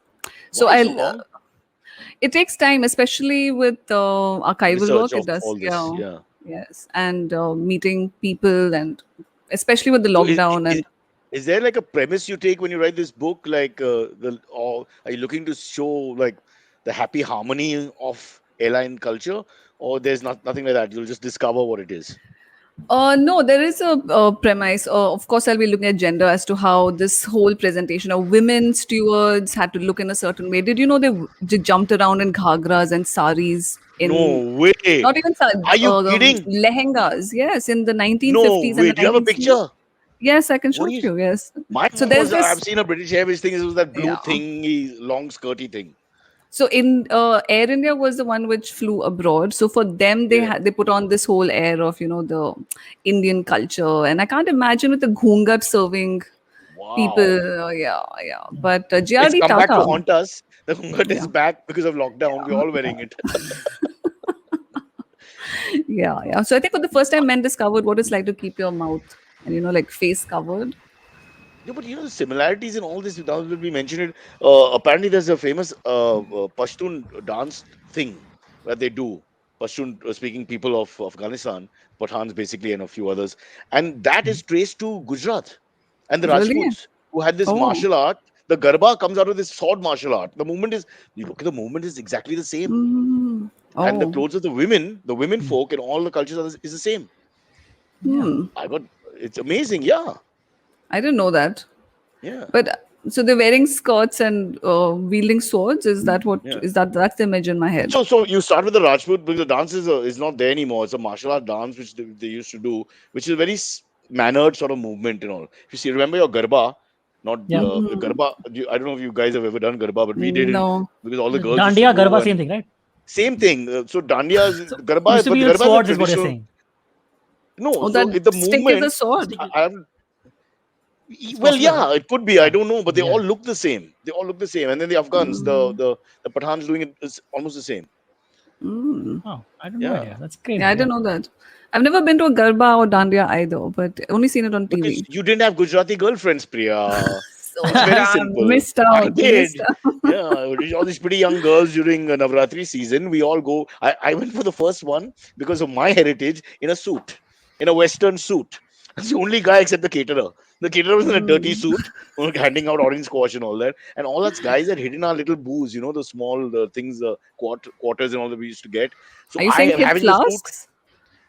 So Why so I'll long? It takes time, especially with archival research work. It of does, all this. yeah, Yeah. yes, and meeting people, and especially with the So lockdown. is, And is there like a premise you take when you write this book? Like or are you looking to show like the happy harmony of airline culture, or there's nothing like that? You'll just discover what it is. no, there is a premise. Of course, I'll be looking at gender as to how this whole presentation of women stewards had to look in a certain way. Did you know they jumped around in ghagras and saris in No way. not even Are you kidding? lehengas? Yes, in the No 1950s and way. the Do you have a 1960s. picture? Yes, I can show What it is? to you. Yes. My So mom there's was. I've this. seen a British Airways thing. It was that blue Yeah. thing, long skirty thing. So in Air India was the one which flew abroad. So for them, Yeah. they put on this whole air of the Indian culture, and I can't imagine with the ghungat serving Wow. people. Yeah, yeah. But It's GRD come back to Tata, haunt us. The Ghungat yeah, is back because of lockdown. We're all wearing it. yeah, yeah. So I think for the first time, men discovered what it's like to keep your mouth and like face covered. No, but the similarities in all this. Now that we mentioned it, apparently there's a famous Pashtun dance thing that they do. Pashtun speaking people of Afghanistan, Pathans basically, and a few others, and that is traced to Gujarat and the Really? Rajputs who had this Oh. martial art. The Garba comes out of this sword martial art. The movement is, you look at the movement is exactly the same, Mm. and the Oh. clothes of the women folk in all the cultures is the same. Yeah. Hmm. I got it's amazing. Yeah, I didn't know that. yeah, But so they're wearing skirts and wielding swords. Is that what yeah. is that? That's the image in my head. So you start with the Rajput because the dance is not there anymore. It's a martial art dance which they used to do, which is a very mannered sort of movement and all. If you see, remember your Garba, not Yeah. Mhm. Garba. I don't know if you guys have ever done Garba, but we didn't No. because all the girls used to Dandiya, go Garba, and same thing, right? same thing. So Dandiya is So Garba, used to but be the with Garba is a swords, is what you're traditional. saying. No, Oh, so that the stick is a movement. sword. Sticky. I haven't. It's Well, possible, yeah, right? it could be. I Yeah. don't know, but they Yeah. all look the same. They all look the same, and then the Afghans, Mm. the Pathans doing it is almost the same. Mm. Oh, I had no Yeah. idea. That's Yeah, crazy. I Yeah. didn't know that. I've never been to a Garba or Dandiya either, but only seen it on Because TV. you didn't have Gujarati girlfriends, Priya. It's So very damn, simple. missed I out, missed did. out. Yeah, all these pretty young girls during Navratri season, we all go. I went for the first one because of my heritage in a suit, in a Western suit. I was the only guy except the caterer. The caterer was in a dirty Mm. suit, handing out orange squash and all that. And all us guys had hidden our little booze, the small things, quarters and all that we used to get. So Are you I saying am hit having the suit. flasks?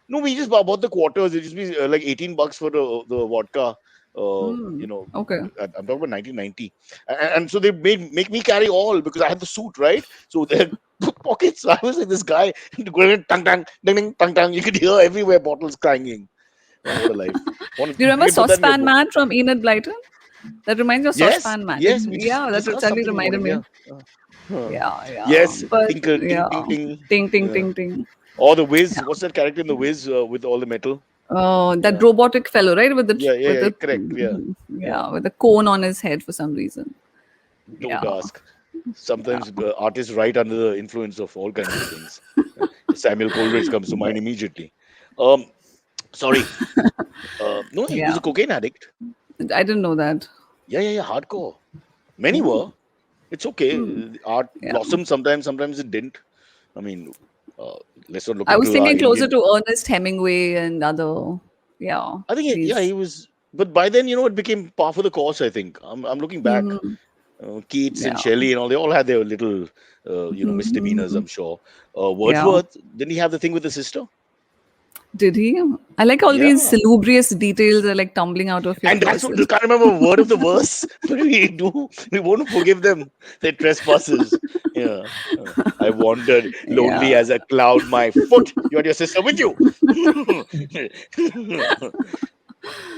No, we just bought the quarters. It just be like 18 bucks for the vodka. Uh, you Mm. know, Okay. I'm talking about 1990, and so they make me carry all because I had the suit, right? So they had pockets. So I was like this guy going tang tang ding ding tang tang. You could hear everywhere bottles clanging. Oh, what a life! Do you You remember can put that in your Saucepan book. Man from Enid Blyton? That reminds me of Yes, Saucepan Man. yes. We just Yeah, that discussed suddenly something in the reminded morning. me. Yeah. Huh. Yeah, yeah. Yes, But tinkle, ting, ting, yeah, ting. ting, ting, Yeah. ting, ting. Or the Wiz. Yeah. What's that character in the Wiz with all the metal? That Yeah. robotic fellow, right? With Yeah, yeah, with yeah. the Correct. Yeah, yeah. yeah, with the cone on his head for some reason. Don't Yeah, ask. yeah. Sometimes artists write under the influence of all kinds of things. Samuel Coleridge comes to mind immediately. Um, sorry. No, he was Yeah. a cocaine addict. I didn't know that. Yeah, yeah, yeah. Hardcore. Many Oh, were. It's okay. hmm. Art Yeah. blossomed sometimes. Sometimes it didn't. I mean, uh, let's not look I was into our thinking closer Indian. to Ernest Hemingway and other, yeah, I think, yeah, these. he was. But by then, it became par for the course. I think. I'm looking back. Hmm. Keats and Yeah. Shelley and all, they all had their little, misdemeanors, Hmm. I'm sure. Yeah. Wordsworth, didn't he have the thing with the sister? Did he? I like all these Yeah. salubrious details are like tumbling out of your And that's what, you ears. can't remember a word of the verse, but we won't forgive them their trespasses. Yeah. I wandered lonely Yeah. as a cloud, my foot. You had your sister with you.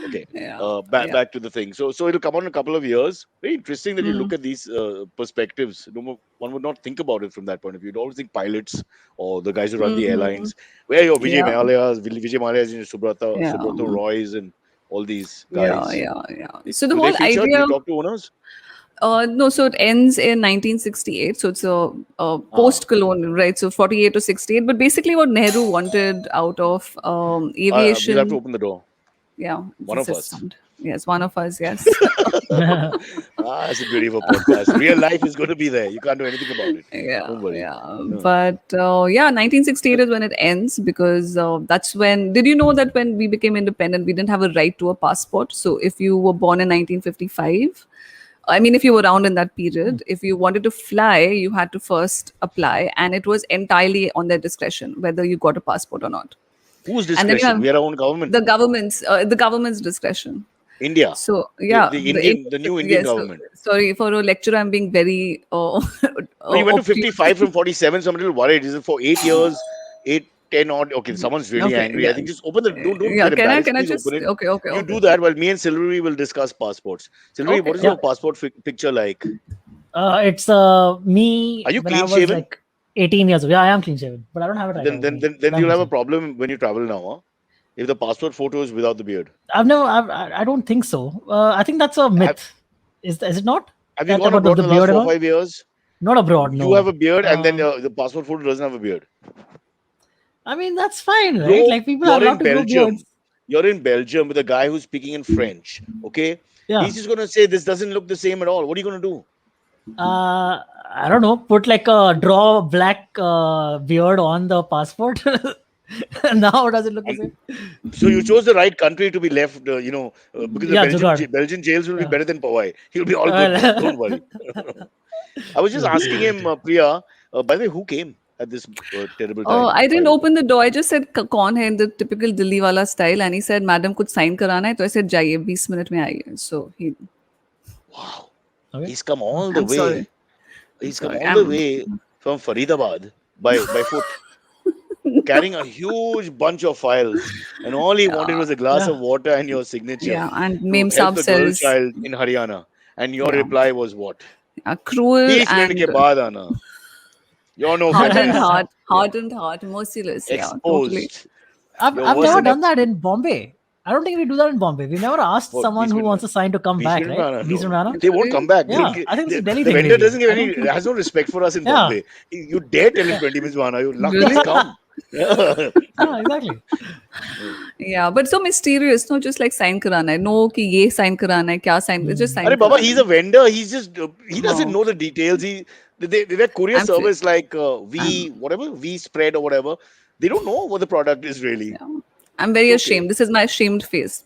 Okay, Yeah. back Yeah. back to the thing. So it'll come on in a couple of years. Very interesting that you Mm. look at these perspectives. One would not think about it from that point of view. You'd always think pilots or the guys who run the Hmm. airlines. Where are your Vijay Yeah. Malayas, Vijay Malayas, Yeah. Subrata Roys, and all these Yeah. guys? Yeah. Yeah. So the Do they whole feature? Do idea. you talk to owners? No, so it ends in 1968. So it's a Ah, post-colonial, right? So 48 to 68. But basically, what Nehru wanted out of we'll have to aviation. open the door. Yeah, One it's of a us. sound. Yes, one of us. Yes. That's the beauty of a podcast. Real life is going to be there. You can't do anything about it. Yeah, Don't worry. yeah. No. But yeah, 1968 is when it ends because that's when. Did you know that when we became independent, we didn't have a right to a passport? So if you were born in 1955, I mean, if you were around in that period, if you wanted to fly, you had to first apply, and it was entirely on their discretion whether you got a passport or not. Whose And then you discretion? have We are our own government. the government's discretion. India. So yeah, The new Indian yes. So, government. sorry for a lecture. I'm being very No, you went to obtuse. 55 from 47, so I'm a little worried. Is it for 8 years? 8, 10 odd. Okay, someone's really Okay, angry. I yeah, think just open the. Don't yeah. get Can I embarrassed. can I Please just open it. okay, okay, You okay, do that while me and Silvery will discuss passports. Silvery, okay, what is Yeah. your passport picture like? It's me Are you when I clean was shaven? like 18 years old. Yeah, I am clean shaven, but I don't have it right Then now. then then, But then I'm you'll clean have a shaven. problem when you travel now. Huh? If the passport photo is without the beard. I don't think so. I think that's a Have, myth. Is it not? have you That gone about abroad the in the last beard and four all? 5 years? Not abroad, You have no. a beard, and then Uh, the passport photo doesn't have a beard. I mean that's fine, right? Bro, Like people are you're allowed in to grow beards. Belgium. You're in Belgium with a guy who's speaking in French. Okay, Yeah. he's just gonna say this doesn't look the same at all. What are you gonna do? I don't know. Put like a draw black beard on the passport. Now does it look the And same? so you chose the right country to be left. Because the Yeah, Jugaad. Belgian jails will be Yeah. better than Powai. He'll be all good there. Don't Well, worry. I was just true. asking him, Priya. By the way, who came at this terrible Oh, time? I By didn't the way, open the door. I just said कौन है in the typical Delhi wala style, and he said, "Madam, कुछ sign कराना है." तो I said, "जाइए, 20 minute में आइए." So wow, Okay. he's come all the I'm sorry. way. I'm He's come sorry. all the way from Faridabad by foot, carrying a huge bunch of files, and all he wanted was a glass Yeah. of water and your signature Yeah, and to Mem help Saab the girl says, child in Haryana. And your yeah, reply was what? cruel 20 minute ke and baad aana. You're no hardened FedEx. heart, Yeah. hardened heart, merciless. Yeah, totally. Exposed. I've You're I've worse never than done that in Bombay. I don't think we do that in Bombay. We never asked for someone beach who minute wants to sign to come 20 back, minute right? banana. Beast No, banana. they won't come back. They don't Yeah, give, I think it's a Delhi the thing, vendor maybe. doesn't give I any, don't think. has no respect for us in Yeah, Bombay. You dare tell him 20 minutes banana. Your luck Really? has come. Yeah. yeah, exactly. Yeah, but so mysterious. No, just like sign karana hai. No, कि ये sign karana hai, क्या sign? It's just Arey sign Baba, karana he's hai. a vendor. He's just he doesn't No, know the details. They're courier I'm fi- service like I'm V spread or whatever. They don't know what the product is really. yeah. I'm It's very okay. ashamed. This is my ashamed face.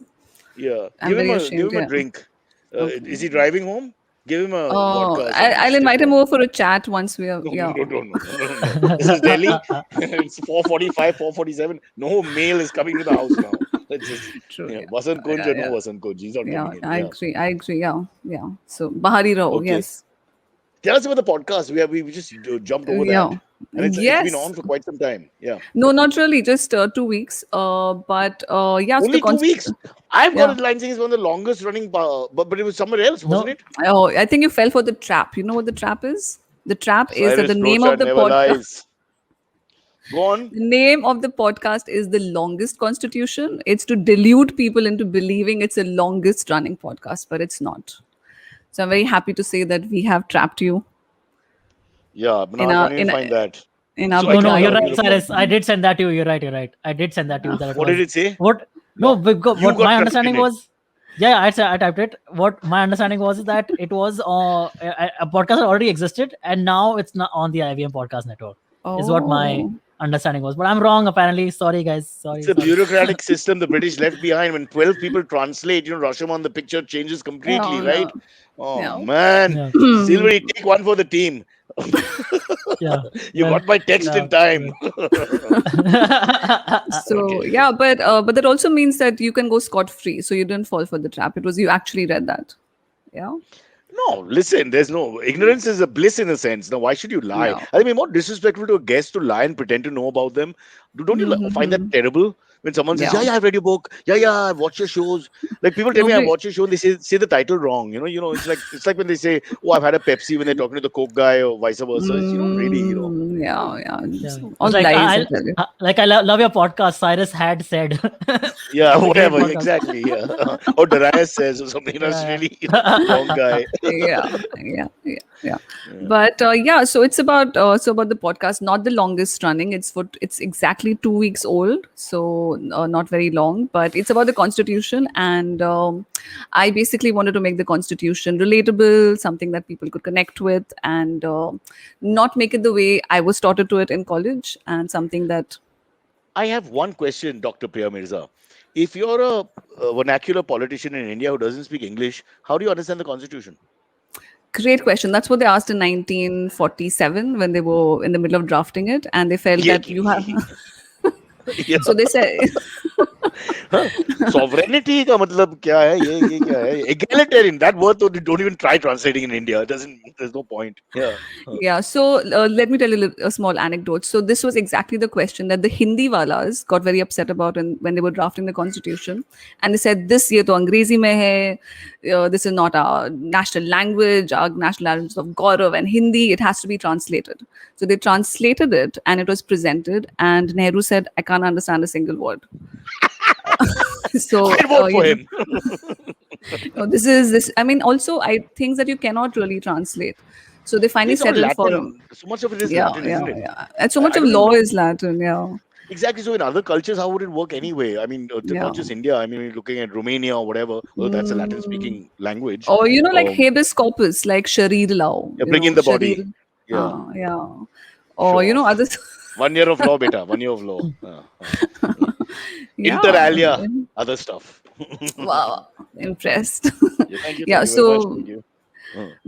Yeah, I'm very give ashamed. him a Yeah. drink. Okay. Is he driving home? Give him a vodka or something. I'll Stiff invite him one. over for a chat once we are. No, no, Yeah. no, no, no, no, no, no. This is Delhi. It's 4:45, 4:47. No mail is coming to the house now. It's just True. yeah. Yeah. Vasant Kunj Yeah. or no Yeah. Vasant Kunj. He's not Yeah. coming in. I Yeah. agree. I agree. Yeah. Yeah. So Bahari Raho. Okay. Yes. Tell us about the podcast. We just jumped over Yeah. that, and it's been Yes. on for quite some time. Yeah. No, not really. Just 2 weeks. But yeah. So the Only 2 weeks. concept. I've got Yeah. it line saying it's one of the longest running, but it was somewhere else, wasn't No, it? Oh, I think you fell for the trap. You know what the trap is? The trap is that Cyrus the name Brocha of the never podcast. lies. Go on. The name of the podcast is the longest constitution. It's to delude people into believing it's the longest running podcast, but it's not. So I'm very happy to say that we have trapped you Yeah, but in now I our can't even find that. in our So I no, no, can't you're argue right, the Cyrus. point. I did send that to you. You're right. You're right. I did send that to you. That it What did was it say? what? No, No, because you what got my trapped understanding in it. was. Yeah, I typed it. What my understanding was is that it was a podcast that already existed, and now it's not on the IVM podcast network. Is what my Oh. understanding was, but I'm wrong apparently. Sorry, guys. Sorry. It's a Sorry. bureaucratic system the British left behind. When 12 people translate, Rashomon, the picture changes completely, Yeah, right? yeah, Oh, yeah. man. Yeah, Silvery, take one for the team. yeah. You Well, got my text yeah. in time. So Okay. yeah, but that also means that you can go scot free. So you didn't fall for the trap. It was you actually read that. Yeah. No, listen, there's no ignorance is a bliss in a sense. Now, why should you lie? Yeah. I mean, more disrespectful to a guest to lie and pretend to know about them. Don't you find that terrible when someone says, Yeah. "Yeah, yeah, I've read your book. Yeah, yeah, I've watched your shows." Like people tell me I Nobody. watch your show, and they say the title wrong. It's like when they say, "Oh, I've had a Pepsi" when they're talking to the Coke guy or vice versa. It's, really. Yeah, yeah. Yeah. All It's like lies, I tell you. love your podcast. Cyrus had said. Yeah, It's a great whatever, podcast. exactly. Yeah. Or Darius says or something, it's Yeah. really, wrong guy. Yeah, yeah. Yeah. But yeah, so it's about about the podcast, not the longest running. It's exactly 2 weeks old, so not very long. But it's about the Constitution, and I basically wanted to make the Constitution relatable, something that people could connect with, and not make it the way I was taught it to it in college, and something that I have one question, Dr. Priya Mirza. If you're a vernacular politician in India who doesn't speak English, how do you understand the constitution? great question. That's what they asked in 1947 when they were in the middle of drafting it, and they felt Yeah. that you have. Yeah. So they said. Sovereignty का मतलब क्या है? ये क्या है? Egalitarian. That word don't even try translating in India. It doesn't. There's no point. Yeah. Yeah, so let me tell you a small anecdote. So this was exactly the question that the Hindi walas got very upset about when they were drafting the constitution, and they said this ye to Angrezi mein hai, this is not our national language, our national language is of Gaurav and Hindi. It has to be translated. So they translated it, and it was presented, and Nehru said, "I can't understand a single word." So I'd vote for you him. know, this is this. I mean, also I things that you cannot really translate. So they finally It's all settled for Latin. So much of it is yeah, Latin, isn't it? yeah. And so I much of don't even law know is Latin, yeah. exactly. So in other cultures, how would it work anyway? I mean, Yeah. not just India. I mean, you're looking at Romania or whatever. Well, that's a Mm. Latin-speaking language. Or like Um, habeas corpus, like Sharir Law, yeah, bring in the body. Sharir. Yeah, Yeah. Or show off. others. 1 year of law, beta. 1 year of law. Yeah. Inter alia, other stuff. Wow. Impressed. Yeah, thank you. Yeah. Thank you very much. So, Thank you.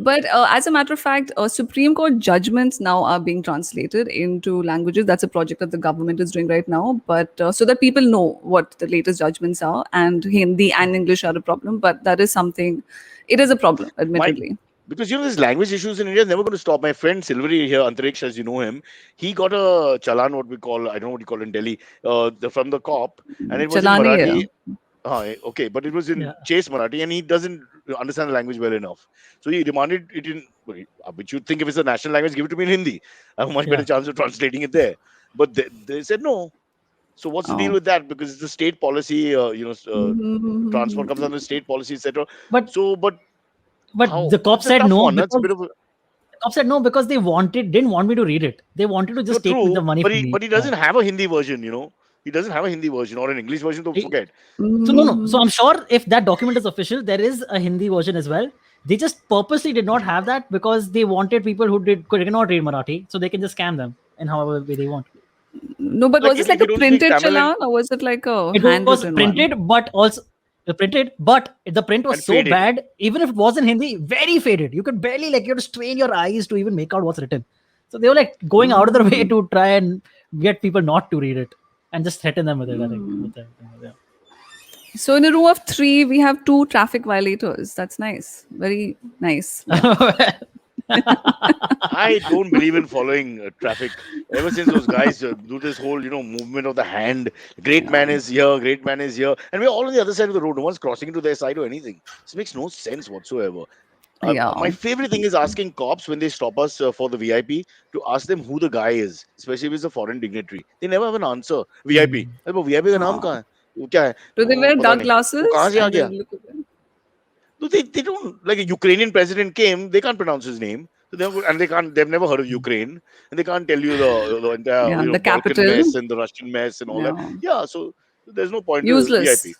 but as a matter of fact, Supreme Court judgments now are being translated into languages. That's a project that the government is doing right now. But so that people know what the latest judgments are, and Hindi and English are a problem. But that is something, it is a problem, My admittedly. Because these language issues in India are never going to stop. My friend Silvery here, Antariksh, as you know him, he got a chalan, what we call, I don't know what you call in Delhi, from the cop, and it was in Chalani Marathi. hai. Okay, but it was in Yeah. Chase Marathi, and he doesn't understand the language well enough. So he demanded it in, which you'd think if it's a national language, give it to me in Hindi. I have a much better Yeah. chance of translating it there. But they said no. So what's the deal Oh. with that? Because it's the state policy, transport comes Mhm. under state policy, etc. But So, but how? the cop It's a said tough no one. That's a because bit of a the cop said no because they didn't want me to read it. They wanted to no, just take the true, money but from he me. but he doesn't have a Hindi version. He doesn't have a Hindi version or an English version. Don't He- forget. So no. So I'm sure if that document is official, there is a Hindi version as well. They just purposely did not have that because they wanted people who could not read Marathi, so they can just scam them in however way they want. No, but Like was this if like you a don't speak printed Tamil challan or was it like a It was handwritten printed, one? but also printed, but the print was And so faded. bad, even if it was in Hindi, very faded. You could barely you had to strain your eyes to even make out what's written. So they were like going out of their way to try and get people not to read it and just threaten them with it. I think. Yeah. So in a row of 3, we have 2 traffic violators. That's nice. Very nice. Yeah. I don't believe in following traffic. Ever since those guys do this whole, movement of the hand, great man is here, great man is here, and we're all on the other side of the road. No one's crossing to their side or anything. This makes no sense whatsoever. Yeah. My favorite thing is asking cops when they stop us for the VIP to ask them who the guy is, especially if it's a foreign dignitary. They never have an answer. VIP. अरे वो VIP का नाम हाँ. कहाँ है? वो क्या है? Do they वो wear पता dark नहीं. वो कहाँ glasses? से आ And they गया? look at them. No, they don't. Like a Ukrainian president came, they can't pronounce his name. So they've never heard of Ukraine, and they can't tell you the entire Yeah, the Balkan capital. mess and the Russian mess and all that. Yeah. Yeah, so there's no point to Useless. VIP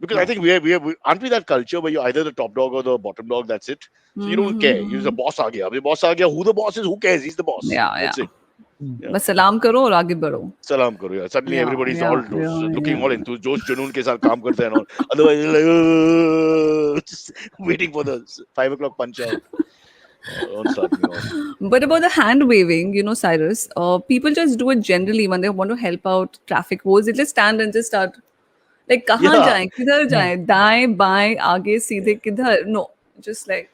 because I Yeah. think we aren't we that culture where you're either the top dog or the bottom dog. That's it. So you don't care. You're the boss. आ गया. अब ये boss आ गया. Who the boss is? Who cares? He's the boss. Yeah, That's yeah. it. Yeah. बस सलाम करो और आगे बढ़ो. Salam karo. Yeah. Suddenly Yeah, everybody's yeah, all yeah, looking yeah. all enthused. Josh Junoon के साथ काम करते हैं and all. Otherwise, just waiting for the 5 o'clock punch out. Don't start me off. But about the hand waving, Cyrus, people just do it generally when they want to help out traffic woes. They just stand and just start like कहाँ Yeah. जाएं, किधर जाएं, दाएं, बाएं, आगे, सीधे, किधर? No, just like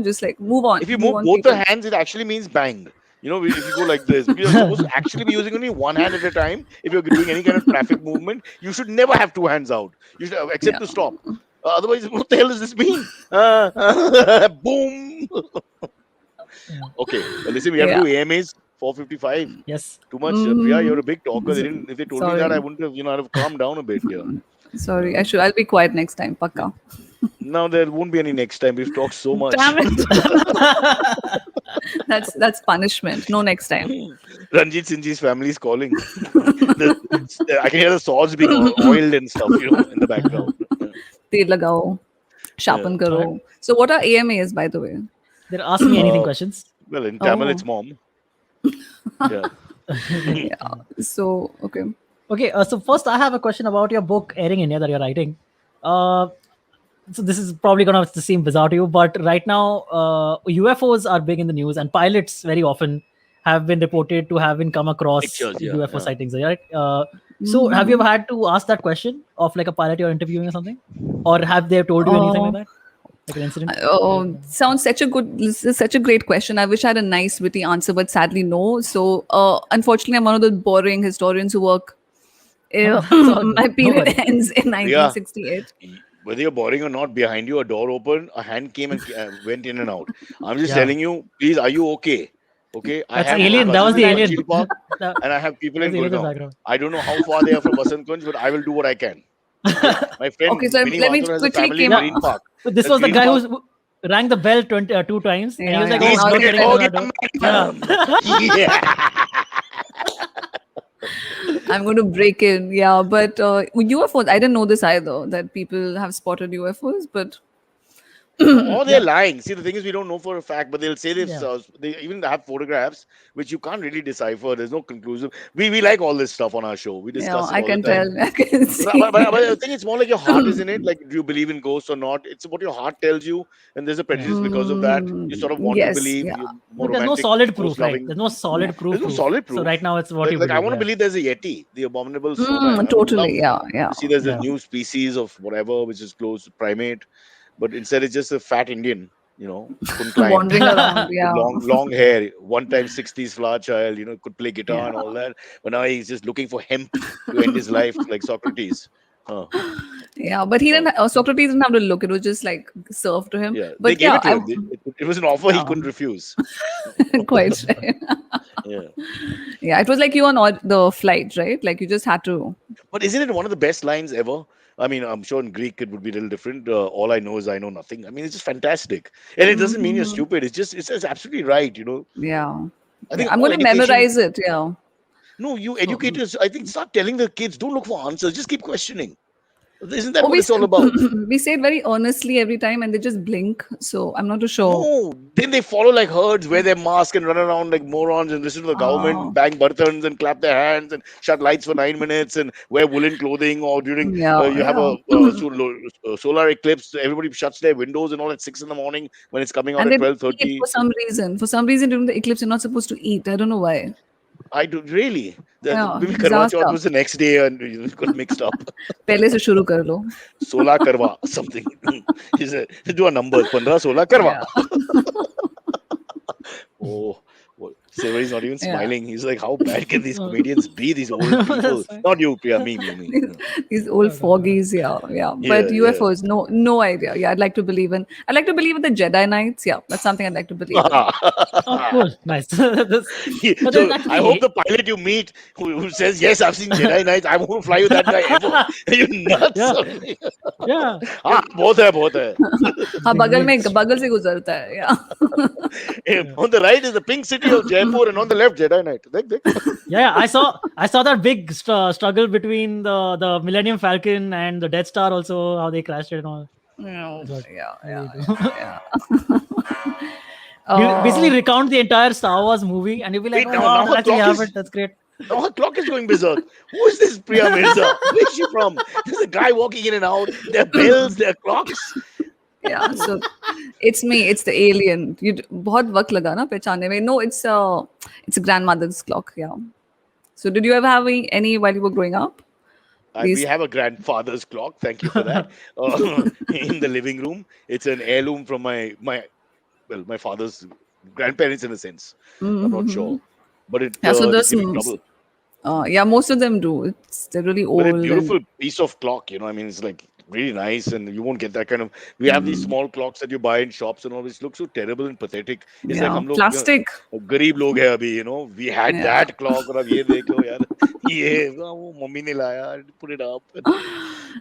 just like move on. If you move move on, both people. the hands, it actually means bang. If you go like this, because you're supposed to actually be using only one hand at a time. If you're doing any kind of traffic movement, you should never have two hands out. You should, except to Yeah. stop. Otherwise, what the hell does this mean? Boom. Okay, listen, we have to do AMAs. 4:55. Yes. Too much, Priya. You're a big talker. They didn't. If they told me that, I Sorry. wouldn't have. I'd have calmed down a bit. Yeah. Sorry, I'll be quiet next time, pakka. Now there won't be any next time. We've talked so much. Damn it. That's punishment. No next time. Ranjit Singh's family is calling. I can hear the swords being oiled and stuff, in the background. Tel lagao, sharpen karo. So what are AMAs, by the way? They're asking me anything Uh, questions. Well, in Tamil, Oh. it's mom. Yeah. Yeah. So okay. Okay, so first I have a question about your book Airing India that you're writing. So this is probably gonna seem bizarre to you, but right now UFOs are big in the news, and pilots very often have been reported to have been come across Pictures, yeah, UFO yeah. sightings. Right? So have you ever had to ask that question of like a pilot you're interviewing or something, or have they told you anything like that, like an incident? Oh, sounds this is such a great question. I wish I had a nice witty answer, but sadly no. So unfortunately, I'm one of the boring historians who work. My period worries. ends in 1968. Whether you're boring or not, behind you a door opened, a hand came and went in and out. I'm just Yeah. telling you, please, are you okay? Okay, I That's have alien. my That was cousins the in alien. Shield Park, That and I have people was in the alien in the Gurgaon. background. I don't know how far they are from Vasant Kunj, but I will do what I can. Okay? My friend Okay, so Vinny let me Mathur has a quickly family in came up- Green Park. So this That was the Green guy Park- who rang the bell 2 times, and he was Yeah, like, yeah. "Oh, He's I'm not like, getting "Oh, into get that door." the Yeah. yeah. I'm going to break in. Yeah, but UFOs, I didn't know this either, that people have spotted UFOs, but Or they're Yeah. lying. See, the thing is, we don't know for a fact, but they'll say they've. Yeah. They even have photographs which you can't really decipher. There's no conclusive. We like all this stuff on our show. We yeah, discuss it I all can the time. tell. I can see. But I think it's more like your heart is in it. Like, do you believe in ghosts or not? It's what your heart tells you, and there's a prejudice because of that. You sort of want to Yes, believe. yeah. You're more But there's no romantic, solid proof, right? ghost-loving. There's no solid proof. There's no solid So proof. right now it's what you Like I believe. want to Yeah. believe there's a Yeti, the abominable snowman. I would Totally. love Yeah, yeah. to see there's a Yeah. new species of whatever which is close to primate, but instead it's just a fat Indian, couldn't climb. Wandering around. With Yeah. long hair, one time 60s flower child, could play guitar and Yeah. all that. But now he's just looking for hemp to end his life like Socrates. Yeah, but he didn't. Socrates didn't have to look. It was just like served to him. Yeah, they But gave yeah, it to him. It was an offer he couldn't refuse. quite right. Yeah. Yeah, it was like you on the flight, right? Like you just had to. But isn't it one of the best lines ever? I mean, I'm sure in Greek it would be a little different. All I know is I know nothing. I mean, it's just fantastic, and it doesn't mean you're stupid. It's absolutely right. Yeah. I think I'm all going to education- memorize it. Yeah. No, you educators, I think, start telling the kids, don't look for answers, just keep questioning. Isn't that what it's all about? We say it very earnestly every time, and they just blink. So I'm not too sure. No, then they follow like herds, wear their mask and run around like morons and listen to the government, bang buttons and clap their hands and shut lights for 9 minutes and wear woolen clothing. Or during Yeah, you have a solar eclipse, everybody shuts their windows and all at 6 in the morning when it's coming out And at they don't 12:30. eat for some reason. For some reason, during the eclipse, you're not supposed to eat. I don't know why. I do really. Yeah, Maybe bizarre Karwa Chauth stuff. was the next day and you got mixed up. पहले से शुरू कर लो. Sola Karwa, something. He said, do a number, 15, 16 Karwa. Oh, Severi's not even Yeah. smiling. He's like, how bad can these comedians be, these old people? fine. Not you, Priya, me. These old fogies, yeah. But Yeah, UFOs, no idea. Yeah, I'd like to believe in the Jedi Knights. Yeah, that's something I'd like to believe in. Oh, cool. Nice. But So there's actually- I hope the pilot you meet who says, yes, I've seen Jedi Knights, I want to fly with that guy ever. Are you nuts? Yeah. हाँ, बहुत है. हाँ, बगल से गुजरता है. Yeah. On the right is the pink city of Jaipur and on the left, Jedi Knight. देख. Yeah, I saw that big struggle between the Millennium Falcon and the Death Star also, how they crashed it and all. Yeah. You basically recount the entire Star Wars movie and you'll be like, Wait, oh, now wow, the that actually clock is- happened. That's great. Now her clock is going berserk. Who is this Priya Mirza? Where is she from? There's a guy walking in and out. There are bells, there are clocks. Yeah, so it's me. It's the alien. बहुत वक्त लगा ना पहचानने में. No, it's a grandmother's clock. Yeah. So did you ever have any while you were growing up? We have a grandfather's clock. Thank you for that. In the living room, it's an heirloom from my father's grandparents in a sense. I'm not sure, but it Yeah, so it's there's giving some- trouble. Yeah, most of them do. They're really old. But it's and- beautiful piece of clock. I mean, it's like really nice, and you won't get that kind of. We have these small clocks that you buy in shops and all, which look so terrible and pathetic. It's like Yeah, हम लोग plastic. गरीब लोग हैं अभी, we had Yeah. that clock और अब ये देख लो यार, ये वो मम्मी ने लाया, put it up.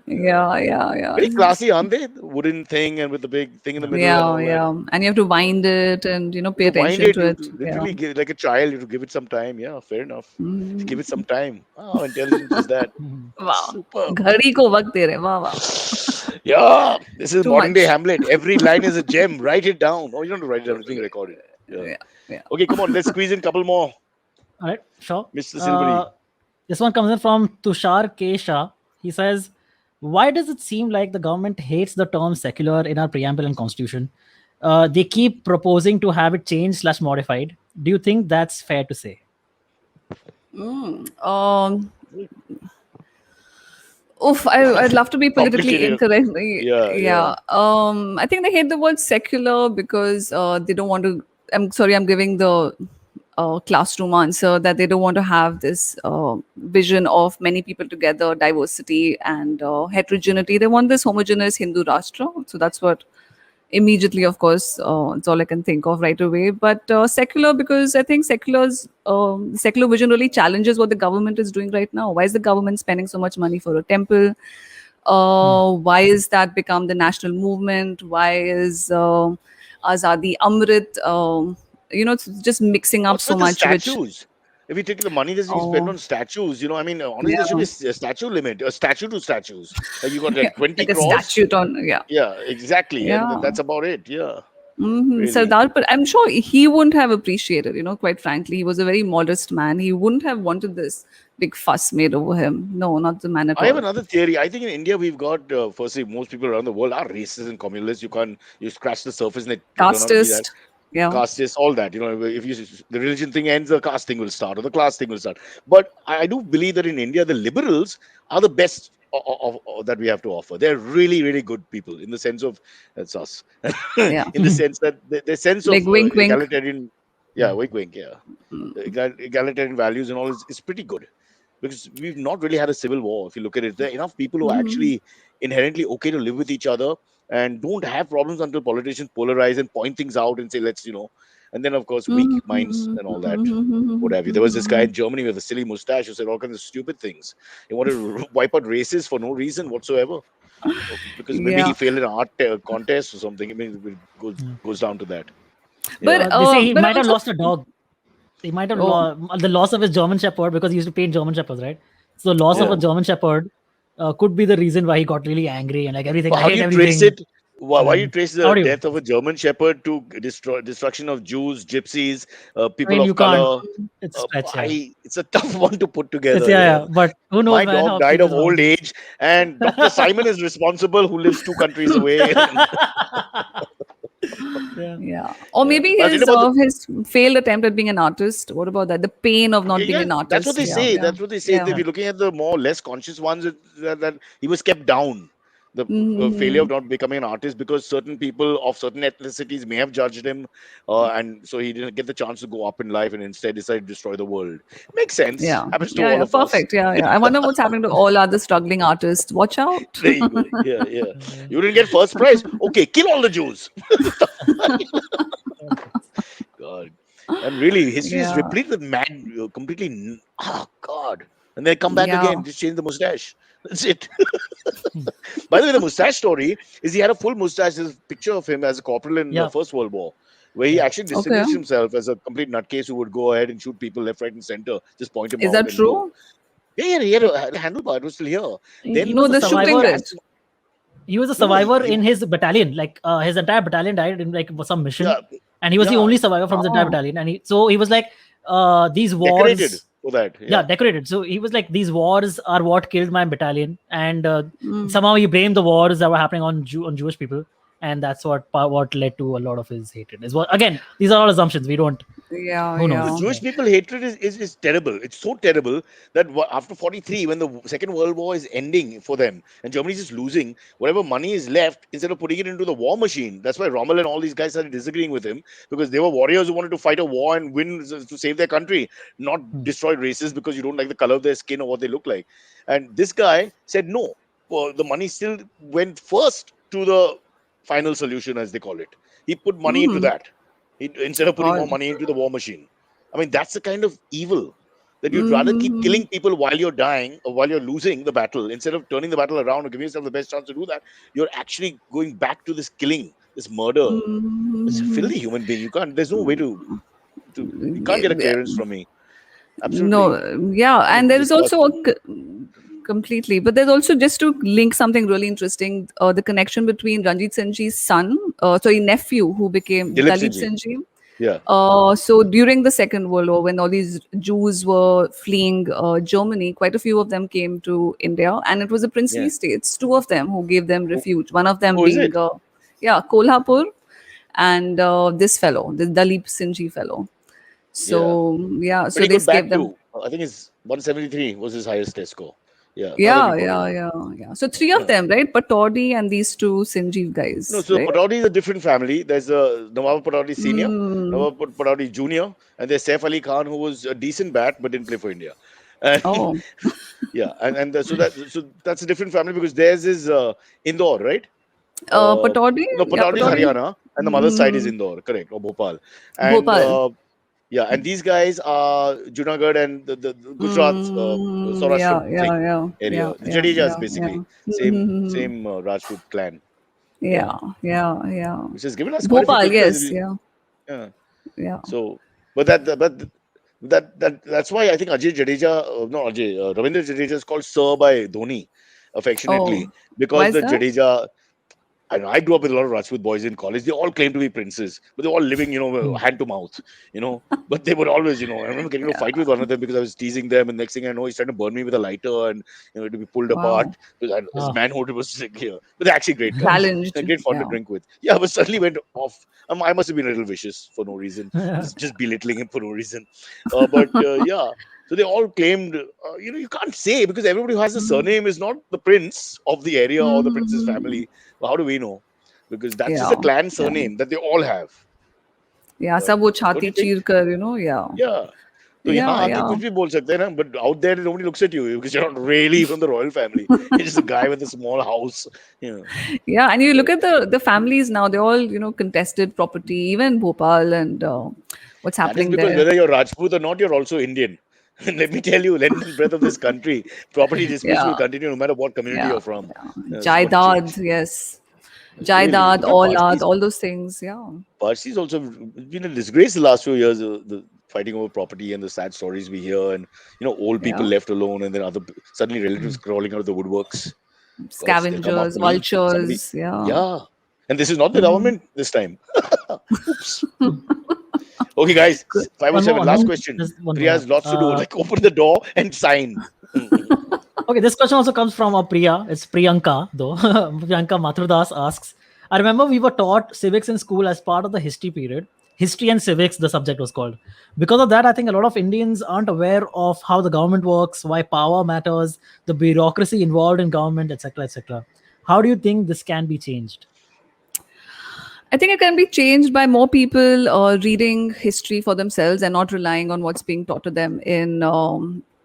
Yeah. Yeah. Very classy, aren't they? The wooden thing and with the big thing in the Yeah. middle and all that. Yeah. And you have to wind it and You pay have to wind attention it. to You have it. to Yeah. literally give like a child. You have to give it some time. Yeah, fair enough. Just give it some Mm. time. How intelligent is that? Mhm. Wow. Superb. घड़ी को वक्त दे रहे हैं. वाह वाह. Yeah, this is Too modern day much. Hamlet. Every line is a gem. Write it down. Oh, you don't have to write it down. It's being recorded. Yeah. Yeah. Okay, come on. Let's squeeze in a couple more. All right, sure. Mr. Silvery. This one comes in from Tushar K. Shah. He says, "Why does it seem like the government hates the term secular in our preamble and constitution? They keep proposing to have it changed/modified. Do you think that's fair to say?" I'd love to be politically Complicated. incorrect. Yeah. I think they hate the word secular because they don't want to. I'm sorry, I'm giving the classroom answer that they don't want to have this vision of many people together, diversity and heterogeneity. They want this homogeneous Hindu Rashtra. So that's what immediately, of course, it's all I can think of right away. But secular, because I think secular vision really challenges what the government is doing right now. Why is the government spending so much money for a temple? Why is that become the national movement? Why is Azadi Amrit? It's just mixing up What's so with the much. Which statues? If you take the money that's being spent oh on statues, I mean, honestly, there should yeah, be a statue limit, a statue to statues. Like you got yeah, like 20 like a crores. statute on yeah. Yeah, exactly. And Yeah. that's about it. Yeah, Mm-hmm. really. Sardar, but I'm sure he wouldn't have appreciated, quite frankly. He was a very modest man. He wouldn't have wanted this big fuss made over him. No, not the man at I have all. another theory. I think in India we've got firstly most people around the world are racist and communist. You scratch the surface and they turn out to be that. Casteist. Yeah. Casteist, all that. If the religion thing ends, the caste thing will start or the class thing will start. But I do believe that in India the liberals are the best of that we have to offer. They're really really good people in the sense of that's us. Yeah. In the sense that the sense Like of wink, wink. egalitarian, yeah, wink, yeah, egalitarian values and all is pretty good because we've not really had a civil war. If you look at it, there are enough people who are Mhm. actually inherently okay to live with each other and don't have problems until politicians polarize and point things out and say, and then of course weak minds and all that. What have you? There was this guy in Germany with a silly mustache who said all kinds of stupid things. He wanted to wipe out races for no reason whatsoever because maybe he Yeah. failed an art contest or something. I mean, it goes down to that. But Yeah. They say he but might have also lost a dog. He might have oh the loss of his German Shepherd because he used to paint German Shepherds, right? So the loss of Yeah. a German Shepherd could be the reason why he got really angry and like everything. But I how do hate you trace everything. it? Why you And trace how the do you? death of a German Shepherd to destruction of Jews, Gypsies, I people mean, you of can't. color? It's a stretch, yeah. It's a tough one to put It's together. yeah. But who knows, My man? dog How died of people old nowadays. age, and Dr. Simon is responsible, who lives 2 countries away. Yeah. yeah. Or Yeah. maybe But I'll tell you about his failed attempt at being an artist. What about that? The pain of not being yeah, an that's what artist. they Yeah. say. Yeah. That's what they say. If Yeah. you're looking at the more less conscious ones, that he was kept down. The failure Mm-hmm. of not becoming an artist because certain people of certain ethnicities may have judged him, and so he didn't get the chance to go up in life and instead decided to destroy the world. Makes sense. Yeah. Happens to Yeah. all Yeah. of us. Perfect. Yeah. Yeah. I wonder what's happening to all other struggling artists. Watch out. There you go. Yeah. You didn't get first prize. Okay, kill all the Jews. God. And really, history is Yeah. replete with mad, oh God. And they come back Yeah. again, just change the mustache. That's it. By the way, the mustache story is he had a full mustache. There's a picture of him as a corporal in the Yeah. First World War, where he Yeah. actually Okay. distinguished himself as a complete nutcase who would go ahead and shoot people left, right, and center. Just point him Is out that and go. true? Yeah, he had a handlebar. It was still here. Then He No, was a the shooting survivor. range. He was a no, survivor he, in his battalion. Like his entire battalion died in like some mission, yeah, and he was the yeah, only survivor from his entire Oh. battalion. And he was like, these decorated wars. for that. Yeah, Yeah. decorated. So he was like, these wars are what killed my battalion, and Mm. somehow he blamed the wars that were happening on Jewish people, and that's what led to a lot of his hatred. Is what again? These are all assumptions. We don't. Yeah. Who The knows? Yeah. Jewish people hatred is terrible. It's so terrible that after 43, when the Second World War is ending for them and Germany is just losing, whatever money is left, instead of putting it into the war machine, that's why Rommel and all these guys started disagreeing with him because they were warriors who wanted to fight a war and win to save their country, not Hmm. destroy races because you don't like the color of their skin or what they look like. And this guy said, no, the money still went first to the final solution, as they call it. He put money into Hmm. that instead of putting more God. money into the war machine. I mean, that's the kind of evil that you'd rather keep Mm-hmm. killing people while you're dying or while you're losing the battle instead of turning the battle around or giving yourself the best chance to do that. You're actually going back to this killing, this murder. It's a Mm-hmm. filthy human being. You can't. There's no way to. You can't get a clearance from me. Absolutely. No, yeah, You know, and there is also disgusting. completely, but there's also just to link something really interesting, the connection between Ranjit Singh son, sorry, nephew, who became Dilip Dalip Singh ji. Singh. Yeah. So during the Second World War, when all these Jews were fleeing Germany, quite a few of them came to India, and it was the princely Yeah. states, two of them who gave them Oh, refuge. One of them oh, is being, it? yeah, Kolhapur, and this fellow, the Dalip Singh fellow. Yeah. So yeah, But so he they got gave back them. to, I think it's 173 was his highest test score. Yeah. Now that Yeah, you brought it yeah, up. yeah, yeah. So three of Yeah. them, right? Patodi and these two Sanjeev No, guys, so right? Pataudi is a different family. There's a Nawab Pataudi Senior, Mm. Nawab Pataudi Junior, and there's Saif Ali Khan, who was a decent bat but didn't play for India. And Oh, yeah, so that's a different family because theirs is Indore, right? Patodi, No, yeah, Pataudi is Patodi. Haryana, and the mother's side is Mm, Indore, correct, or Bhopal. And Bhopal. yeah, and these guys are Junagadh and the Gujarat, Saurashtra Yeah, yeah, thing yeah, area. yeah, The yeah, Jadejas yeah, yeah. basically Mm-hmm. same Rajput clan. Yeah, Yeah, yeah, yeah. which has given us quite a few Bhopal, cricketers. yes, yeah, Yeah. yeah. So, but that's why I think Ajay Jadeja, not Ajay, Ravindra Jadeja is called Sir by Dhoni, affectionately, Oh, why because is the that? Jadeja. I know I grew up with a lot of Rajput boys in college. They all claim to be princes, but they're all living, Hmm. hand to mouth, But they would always, I remember getting into a fight with one of them because I was teasing them, and next thing I know, he's trying to burn me with a lighter and to be pulled apart Wow. because his Ah, manhood was like here. But they're actually great guys. They're Challenged. great fun to Yeah. drink with. Yeah, but suddenly went off. I must have been a little vicious for no reason, just belittling him for no reason. But yeah. So they all claimed, you can't say because everybody who has a surname is not the prince of the area or the prince's Mm-hmm. family. Well, how do we know? Because that's just a Yeah, clan yeah. surname that they all have. Yeah, But सब वो don't छाती you think? चीर कर, yeah. Yeah. तो यहाँ Yeah, आके yeah. कुछ भी बोल सकते हैं ना, but out there nobody looks at you because you're not really from the royal family. You're just a guy with a small house. Yeah. Yeah, and you look So, at the families now, they're all, contested property, even Bhopal and what's that is happening because there. whether you're Rajput or not, you're also Indian. And let me tell you, length and breadth of this country, property disputes will Yeah, continue no matter what community yeah, you're from. yeah. It's not going to Jaidad, change. yes. Really. Jaidad, In fact, Aulad, all those things. Yeah. Parsi's also been a disgrace the last few years. The fighting over property and the sad stories we hear, and old people Yeah. left alone, and then suddenly relatives crawling out of the woodworks. Gods, they'll come Scavengers, after me. Somebody, vultures. Yeah. yeah. And this is not the Mhm. government this time. Oops. Okay, guys, Good. one 507. more, Last one, question. there's one Priya more. has lots to do. Like, open the door and sign. Okay, this question also comes from a Priya. It's Priyanka, though. Priyanka Mathurdas asks, I remember we were taught civics in school as part of the history period. History and civics, the subject was called. Because of that, I think a lot of Indians aren't aware of how the government works, why power matters, the bureaucracy involved in government, etc., etc. How do you think this can be changed? I think it can be changed by more people reading history for themselves and not relying on what's being taught to them in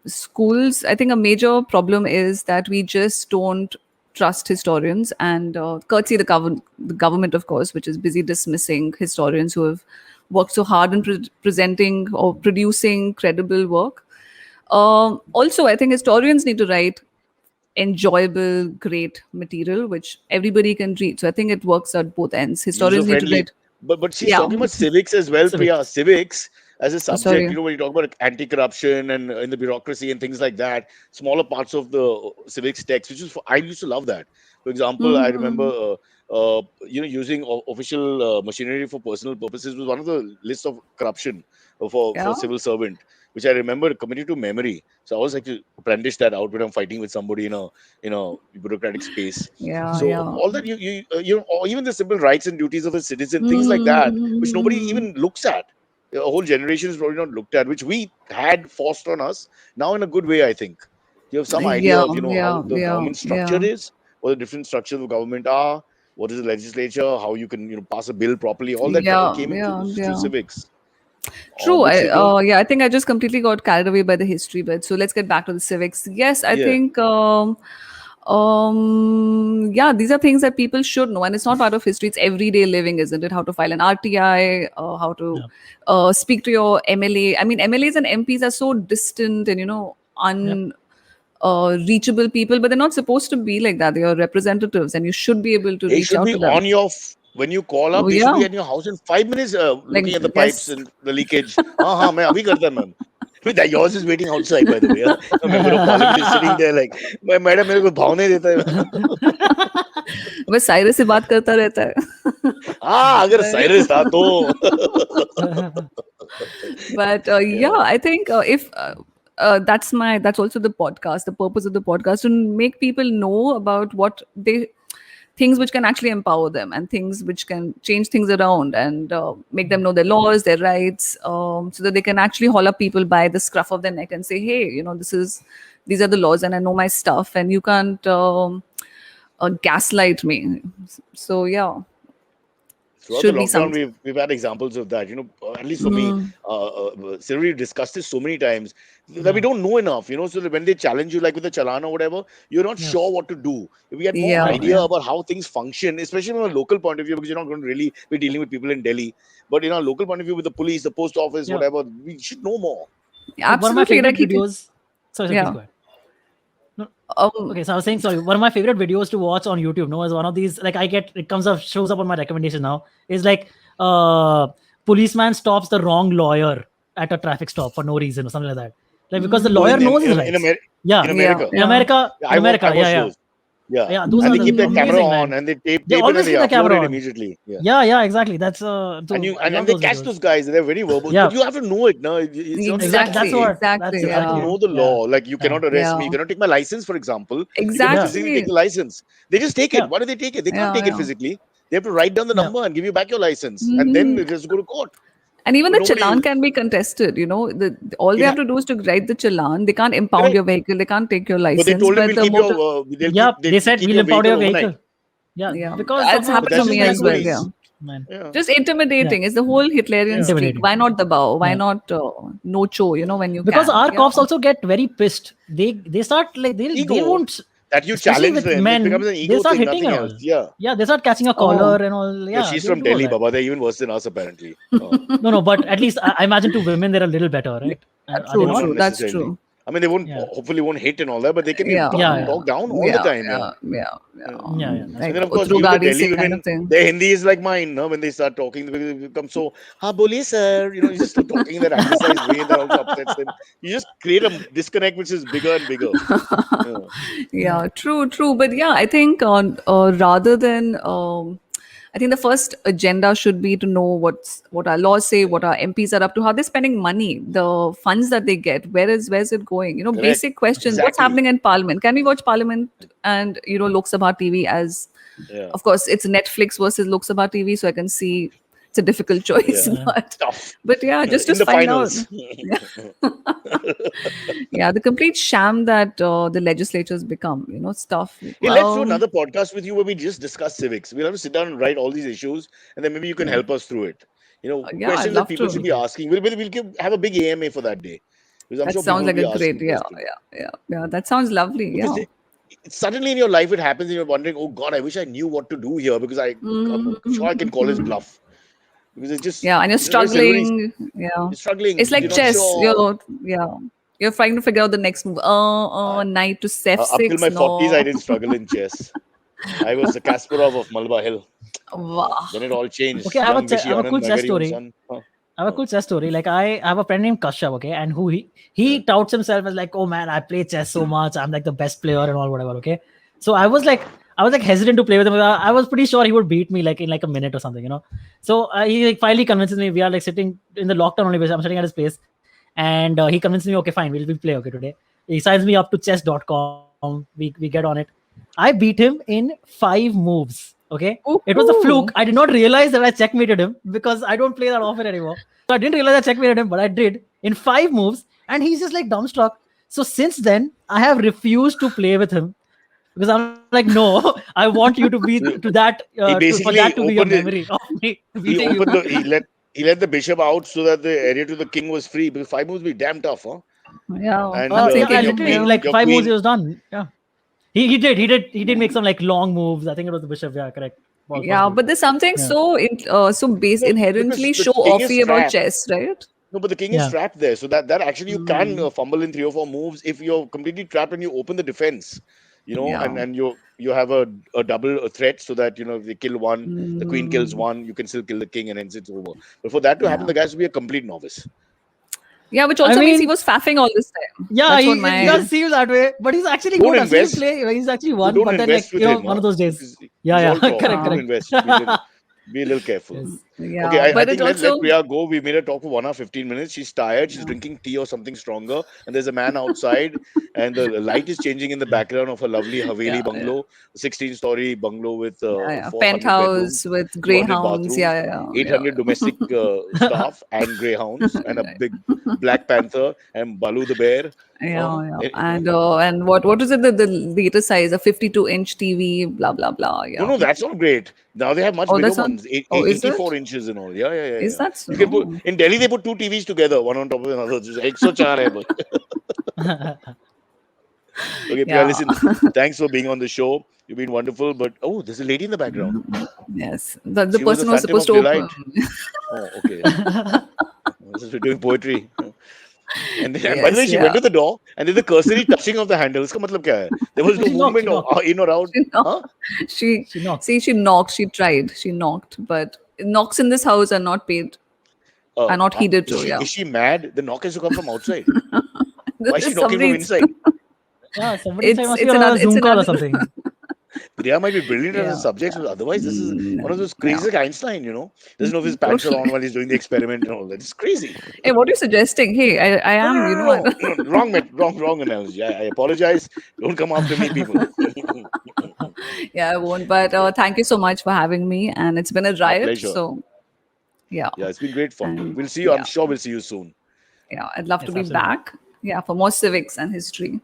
schools. I think a major problem is that we just don't trust historians, and courtesy the government, of course, which is busy dismissing historians who have worked so hard in presenting or producing credible work. Also, I think historians need to write enjoyable, great material which everybody can read. So I think it works at both ends. User Historians need to friendly. write. But she's Yeah. talking about civics as well, Priya. Civics. Civics as a Oh, subject, sorry. when you talk about anti-corruption and in the bureaucracy and things like that, smaller parts of the civics text, which is I used to love that. For example, I remember Mm-hmm. using official machinery for personal purposes was one of the lists of corruption for Yeah. civil servant, which I remember committed to memory. So I always like to brandish that out when I'm fighting with somebody in a bureaucratic space. Yeah. So Yeah. all that or even the simple rights and duties of a citizen, things like that, which nobody Mm-hmm. even looks at. A whole generation is probably not looked at, which we had forced on us. Now, in a good way, I think. You have some idea Yeah. of how Yeah. the Yeah. government structure Yeah. is, what the different structures of government are, what is the legislature, how you can pass a bill properly. All that Yeah. came in Yeah. through Yeah. civics, True. which they don't. Yeah, I think I just completely got carried away by the history bit. So let's get back to the civics. Yes, I Yeah, think Yeah, these are things that people should know, and it's not part of history. It's everyday living, isn't it? How to file an RTI, how to Yeah. speak to your MLA. I mean, MLAs and MPs are so distant and Yep. reachable people, but they're not supposed to be like that. They are representatives, and you should be able to They reach should out be to them. on your when you call up. Oh They should yeah, be at your house in 5 minutes, like looking at the pipes yes. and the leakage. हाँ मैं अभी करता ma'am. That yours is waiting outside, by the way. Huh? A member of parliament is sitting there like, madam मेरे को भाव नहीं देता है. बस साइरस से बात करता रहता है. हाँ अगर साइरस था तो. But yeah, I think if that's also the podcast, the purpose of the podcast, to make people know about what they things which can actually empower them, and things which can change things around, and make them know their laws, their rights, so that they can actually haul up people by the scruff of their neck and say, hey, these are the laws, and I know my stuff, and you can't gaslight me. So yeah, Throughout the should be lockdown, some. we've had examples of that. At least for me, Mm, Sir, we discussed this so many times that we don't know enough. So that when they challenge you, like with the challan or whatever, you're not Yeah. sure what to do. If we had more yeah, Right. idea yeah. about how things function, especially from a local point of view, because you're not going to really be dealing with people in Delhi, but in a local point of view with the police, the post office, Yeah. whatever, we should know more. Like one of my Absolutely, favorite like he can, videos. Sorry, please yeah. go ahead. No, Um, okay, so I was saying, sorry, one of my favorite videos to watch on YouTube, no, is one of these, like shows up on my recommendation now, is like policeman stops the wrong lawyer at a traffic stop for no reason or something like that. Like because the Mm. lawyer in, knows his in, rights. in, Amer- Yeah. in Yeah, America. In yeah. America, Yeah, in America, I watch yeah. those. Yeah. Yeah, those And are they keep their camera amazing, on man. and they tape They it always and they keep the upload camera it on. immediately. Yeah. Yeah, exactly. That's And so you I love they those catch videos. those guys. They're very verbal, Yeah, but you have to know it. No, it's not exactly. just That's Exactly, what. That's exactly. you have to Yeah, know the yeah, law. Like you yeah, cannot arrest me. You yeah. cannot take my license, for example. You cannot yeah, physically take Exactly. the license. They just take it. yeah, Why do they take it? They can't Yeah, take it yeah. physically. They have to write down the yeah. number and give you back your license, and then it has to go to court. And even But the nobody challan can be contested. All they it have ha- to do is to write the challan. They can't impound correct. your vehicle. They can't take your But they license. told him But we'll the keep your motor, Yeah, they they'll said keep we'll your impound vehicle your overnight. vehicle. Yeah, yeah, because that's somehow But happened that's to just me like as well. police. Yeah, man, Yeah. just yeah, intimidating. It's the whole Hitlerian Yeah. streak. intimidating. Why not the bow? Why Yeah. not no cho? When you Because can. our Yeah, cops also get very pissed. They start like they Ego won't, that you especially challenge with them. It becomes men. an They ego start thing, hitting nothing and else. all. Yeah. Yeah, they start catching a Oh, collar and all. No, Yeah, she's they from do all Delhi, that. Baba. They're even worse than us, apparently. Oh. No, but at least I imagine to women they're a little better, right? Are they true, No, not? not true. That's necessarily. true. I mean, they won't Yeah, hopefully won't hit and all that, but they can be Yeah, yeah, yeah, talked down all the yeah, time. yeah, Yeah. yeah, Yeah. yeah. that's And Like then, of course, Utru even the Gadi Delhi se kind women, of thing. their Hindi is like mine, no? When they start talking, they become so, ha, boliye, sir. You just start talking in that anglicized way that also upsets them. You just create a disconnect which is bigger and bigger. Yeah. Yeah, true. But yeah, I think rather than I think the first agenda should be to know what our laws say, what our MPs are up to, how they're spending money, the funds that they get, where's it going? Correct. Basic questions. What's Exactly. happening in Parliament? Can we watch Parliament and Lok Sabha TV as, Yeah. of course, it's Netflix versus Lok Sabha TV, so I can see it's a difficult choice, Yeah. but Tough. yeah, just In the find out. finals. Yeah, the complete sham that the legislatures become, stuff. Hey, let's do Well, another podcast with you where we just discuss civics. We'll have to sit down and write all these issues, and then maybe you can yeah, help us through it. yeah, I'd Questions that love people should to. be asking. We'll have a big AMA for that day because I'm That sure people sounds will like be a asking great, yeah, questions. yeah. That sounds lovely. Because Yeah. suddenly in your life it happens and you're wondering, oh God, I wish I knew what to do here because I'm sure I can call his Mhm. bluff. Because it's just, Yeah, and you're very silvery. struggling. Yeah, You're struggling. it's like You're not chess. sure. You're trying to figure out the next move. Knight to Up till f6. my 40s, I No. didn't struggle in chess. I was the Kasparov of Malba Hill. Wow. Then it all changed. okay. I Young have Vishy a Anand, cool my chess very own story. son. Huh. I have a cool chess story. Like I have a friend named Kashyap, okay, and who he touts himself as like, oh man, I play chess so much. I'm like the best player and all whatever. Okay, so I was like hesitant to play with him. I was pretty sure he would beat me like in like a minute or something. So he like, finally convinces me. We are like sitting in the lockdown only. I'm sitting at his place, and he convinces me. Okay, fine, we'll play. Okay, today he signs me up to chess.com. We get on it. I beat him in 5 moves. Okay, it was a fluke. Ooh. I did not realize that I checkmated him because I don't play that often anymore. So I didn't realize I checkmated him, but I did in 5 moves, and he's just like dumbstruck. So since then, I have refused to play with him because I'm like, no, I want you to be to that He for basically that to be your opened it. memory of me He beating you. opened he let the bishop out so that the area to the king was free because 5 moves be damn tough, huh? Yeah, And I'm Yeah, I thinking. your literally Yeah. queen, like your 5 moves. queen, He was done. Yeah, He did make some like long moves. I think it was the bishop. Yeah, correct. Was Yeah, good. but there's something Yeah. so base No, inherently because the show king is offy about trapped. chess, right? No, but the king is Yeah. trapped there, so that actually you can Mm, fumble in 3 or 4 moves if you're completely trapped and you open the defense, yeah. and you have a double threat so that if they kill one, the queen kills Mm, one, you can still kill the king, and hence it's over. But for that to happen, yeah. the guy has to be a complete novice. Yeah, which I also means he mean, was faffing all this time. yeah, That's what it my does seem that way. But he's actually Don't good. I've seen him invest. play. He's actually But won. don't But then like invest with him, one huh? of those days. Because Yeah, he's yeah, all talk. correct, Don't uh, correct. invest. Be a little careful. Yes. Okay, yeah, I but it think let also Priya go. We made her talk for 1 hour 15 minutes. She's tired. She's yeah, drinking tea or something stronger, and there's a man outside, and the light is changing in the background of a lovely yeah, Haveli yeah, bungalow, 16-story bungalow with yeah, yeah. 400 Penthouse bedrooms, with 200 greyhounds. bathrooms, Yeah, yeah, yeah, 800 domestic staff, and greyhounds, and a yeah. big Black Panther and Balu the bear. Yeah, yeah. Eh, And what is it the latest size? A 52-inch TV, blah blah blah. No, Yeah. no, that's all great. Now they have much Oh, bigger that's not. ones, Oh, is 84 it? inches and all. Yeah, yeah, yeah, Is yeah. that You can put so? in Delhi. They put two TVs together, one on top of another. Just 104 hai bhai. Okay, Priya, Yeah. listen. Thanks for being on the show. You've been wonderful. But oh, there's a lady in the background. Yes. The She was the person was Phantom supposed of to open. Delight. Oh, okay. This is we're doing poetry. And by the way, Yes. she went Yeah. to the door and did the cursory touching of the handle. Iska matlab kya hai? There was no She knocked. movement She knocked. in or out. She Huh? knocked. She She knocked. see. She knocked. She tried. She knocked, but knocks in this house are not paid. Are not heeded Is to. she Yeah. is she mad? The knock has to come from outside. Why is she knocking Somebody. from inside? Yeah, somebody must be It's on a another. It's Zoom call or another. something. Priya might be brilliant at Yeah. the subjects, but otherwise, this is one of those Yeah. crazy like Einstein. Doesn't know if his pants are Totally. on while he's doing the experiment and all that. It's crazy. Hey, what are you suggesting? Hey, I No, no, am. no, You no, know. no, no, wrong analogy. I apologize. Don't come after me, people. Yeah, I won't. But thank you so much for having me, and it's been a Our riot. pleasure. So yeah, Yeah, it's been great fun. and We'll see you. I'm yeah, sure we'll see you soon. yeah, I'd love to Yes, be absolutely. back. Yeah, for more civics and history.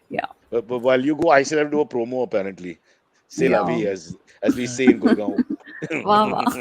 Yeah, But while you go, I still have to do a promo apparently. C'est la yeah. vie, as we say in Gurgaon. Wow, wow.